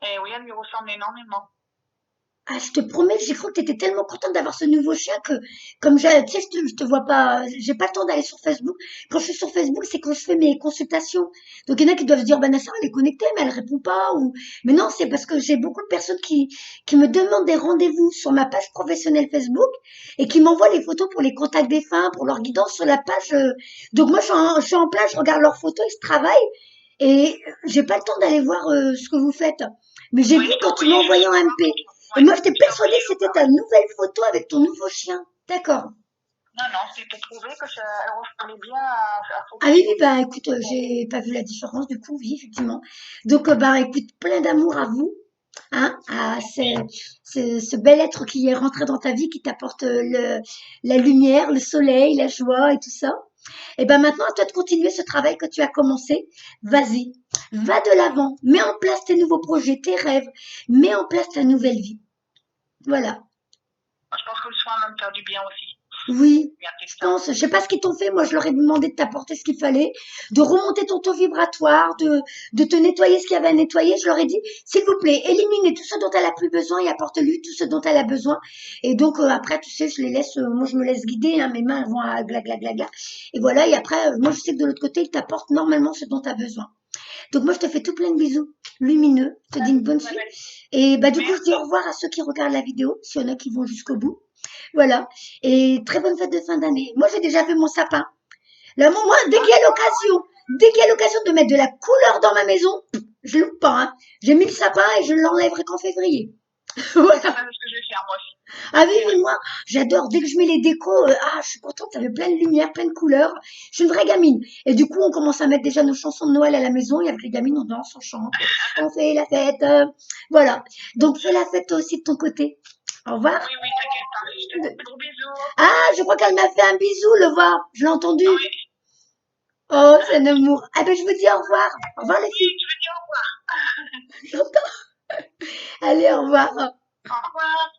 Et oui, elle lui ressemble énormément. Ah, je te promets que j'ai cru que tu étais tellement contente d'avoir ce nouveau chien que, comme tu sais, je te vois pas, j'ai pas le temps d'aller sur Facebook. Quand je suis sur Facebook, c'est quand je fais mes consultations. Donc, il y en a qui doivent se dire, Vanessa, elle est connectée, mais elle répond pas, ou, mais non, c'est parce que j'ai beaucoup de personnes qui me demandent des rendez-vous sur ma page professionnelle Facebook et qui m'envoient les photos pour les contacts des fins, pour leur guidance sur la page. Donc, moi, je suis en place, je regarde leurs photos, ils se travaillent et j'ai pas le temps d'aller voir ce que vous faites. Mais j'ai Oui, vu je t'ai quand tu m'as envoyé envoyé en le MP. Et ouais, moi, j'étais je t'ai persuadée envoyé que le c'était ta nouvelle photo avec ton nouveau chien. D'accord. Non, non, c'est pour prouver que ça elle ressemblait bien à Ah oui, Foxy. oui, bah écoute, j'ai pas vu la différence du coup, oui, effectivement. Donc, bah écoute, plein d'amour à vous, hein, à ce bel être qui est rentré dans ta vie, qui t'apporte la lumière, le soleil, la joie et tout ça. Et ben maintenant, à toi de continuer ce travail que tu as commencé. Vas-y, va de l'avant, mets en place tes nouveaux projets, tes rêves, mets en place ta nouvelle vie. Voilà. Je pense que le soin va me faire du bien aussi. Oui, Merci je ça. pense. Je sais pas ce qu'ils t'ont fait. Moi, je leur ai demandé de t'apporter ce qu'il fallait, de remonter ton taux vibratoire, de te nettoyer ce qu'il y avait à nettoyer. Je leur ai dit, s'il vous plaît, éliminez tout ce dont elle a plus besoin et apporte-lui tout ce dont elle a besoin. Et donc, après, tu sais, je les laisse, moi, je me laisse guider, hein, mes mains elles vont à gla, gla, gla, gla. Et voilà. Et après, moi, je sais que de l'autre côté, ils t'apportent normalement ce dont tu as besoin. Donc, moi, je te fais tout plein de bisous lumineux. Je te dis une bonne Ma suite. belle. Et bah, du coup, je dis au Merci. revoir à ceux qui regardent la vidéo, s'il y en a qui vont jusqu'au bout. Voilà. Et très bonne fête de fin d'année. Moi, j'ai déjà fait mon sapin. Là, moi, dès qu'il y a l'occasion de mettre de la couleur dans ma maison, je loupe pas, hein. J'ai mis le sapin et je l'enlèverai qu'en février. C'est Voilà. ça ce que je vais faire moi aussi. Ah oui, oui, moi, j'adore. Dès que je mets les décos, je suis contente, ça fait plein de lumière, plein de couleurs. Je suis une vraie gamine. Et du coup, on commence à mettre déjà nos chansons de Noël à la maison et avec les gamines, on danse, on chante, on fait la fête. Voilà. Donc, fais la fête toi aussi de ton côté. Au revoir. Oui, oui, t'inquiète pas. Je te fais des gros bisous. Ah, je crois qu'elle m'a fait un bisou, le voir. Je l'ai entendu. Oui, Oh, c'est un amour. Ah ben, je vous dis au revoir. Au revoir, les oui, filles. je veux dire au revoir. J'entends. Allez, au revoir. Au revoir.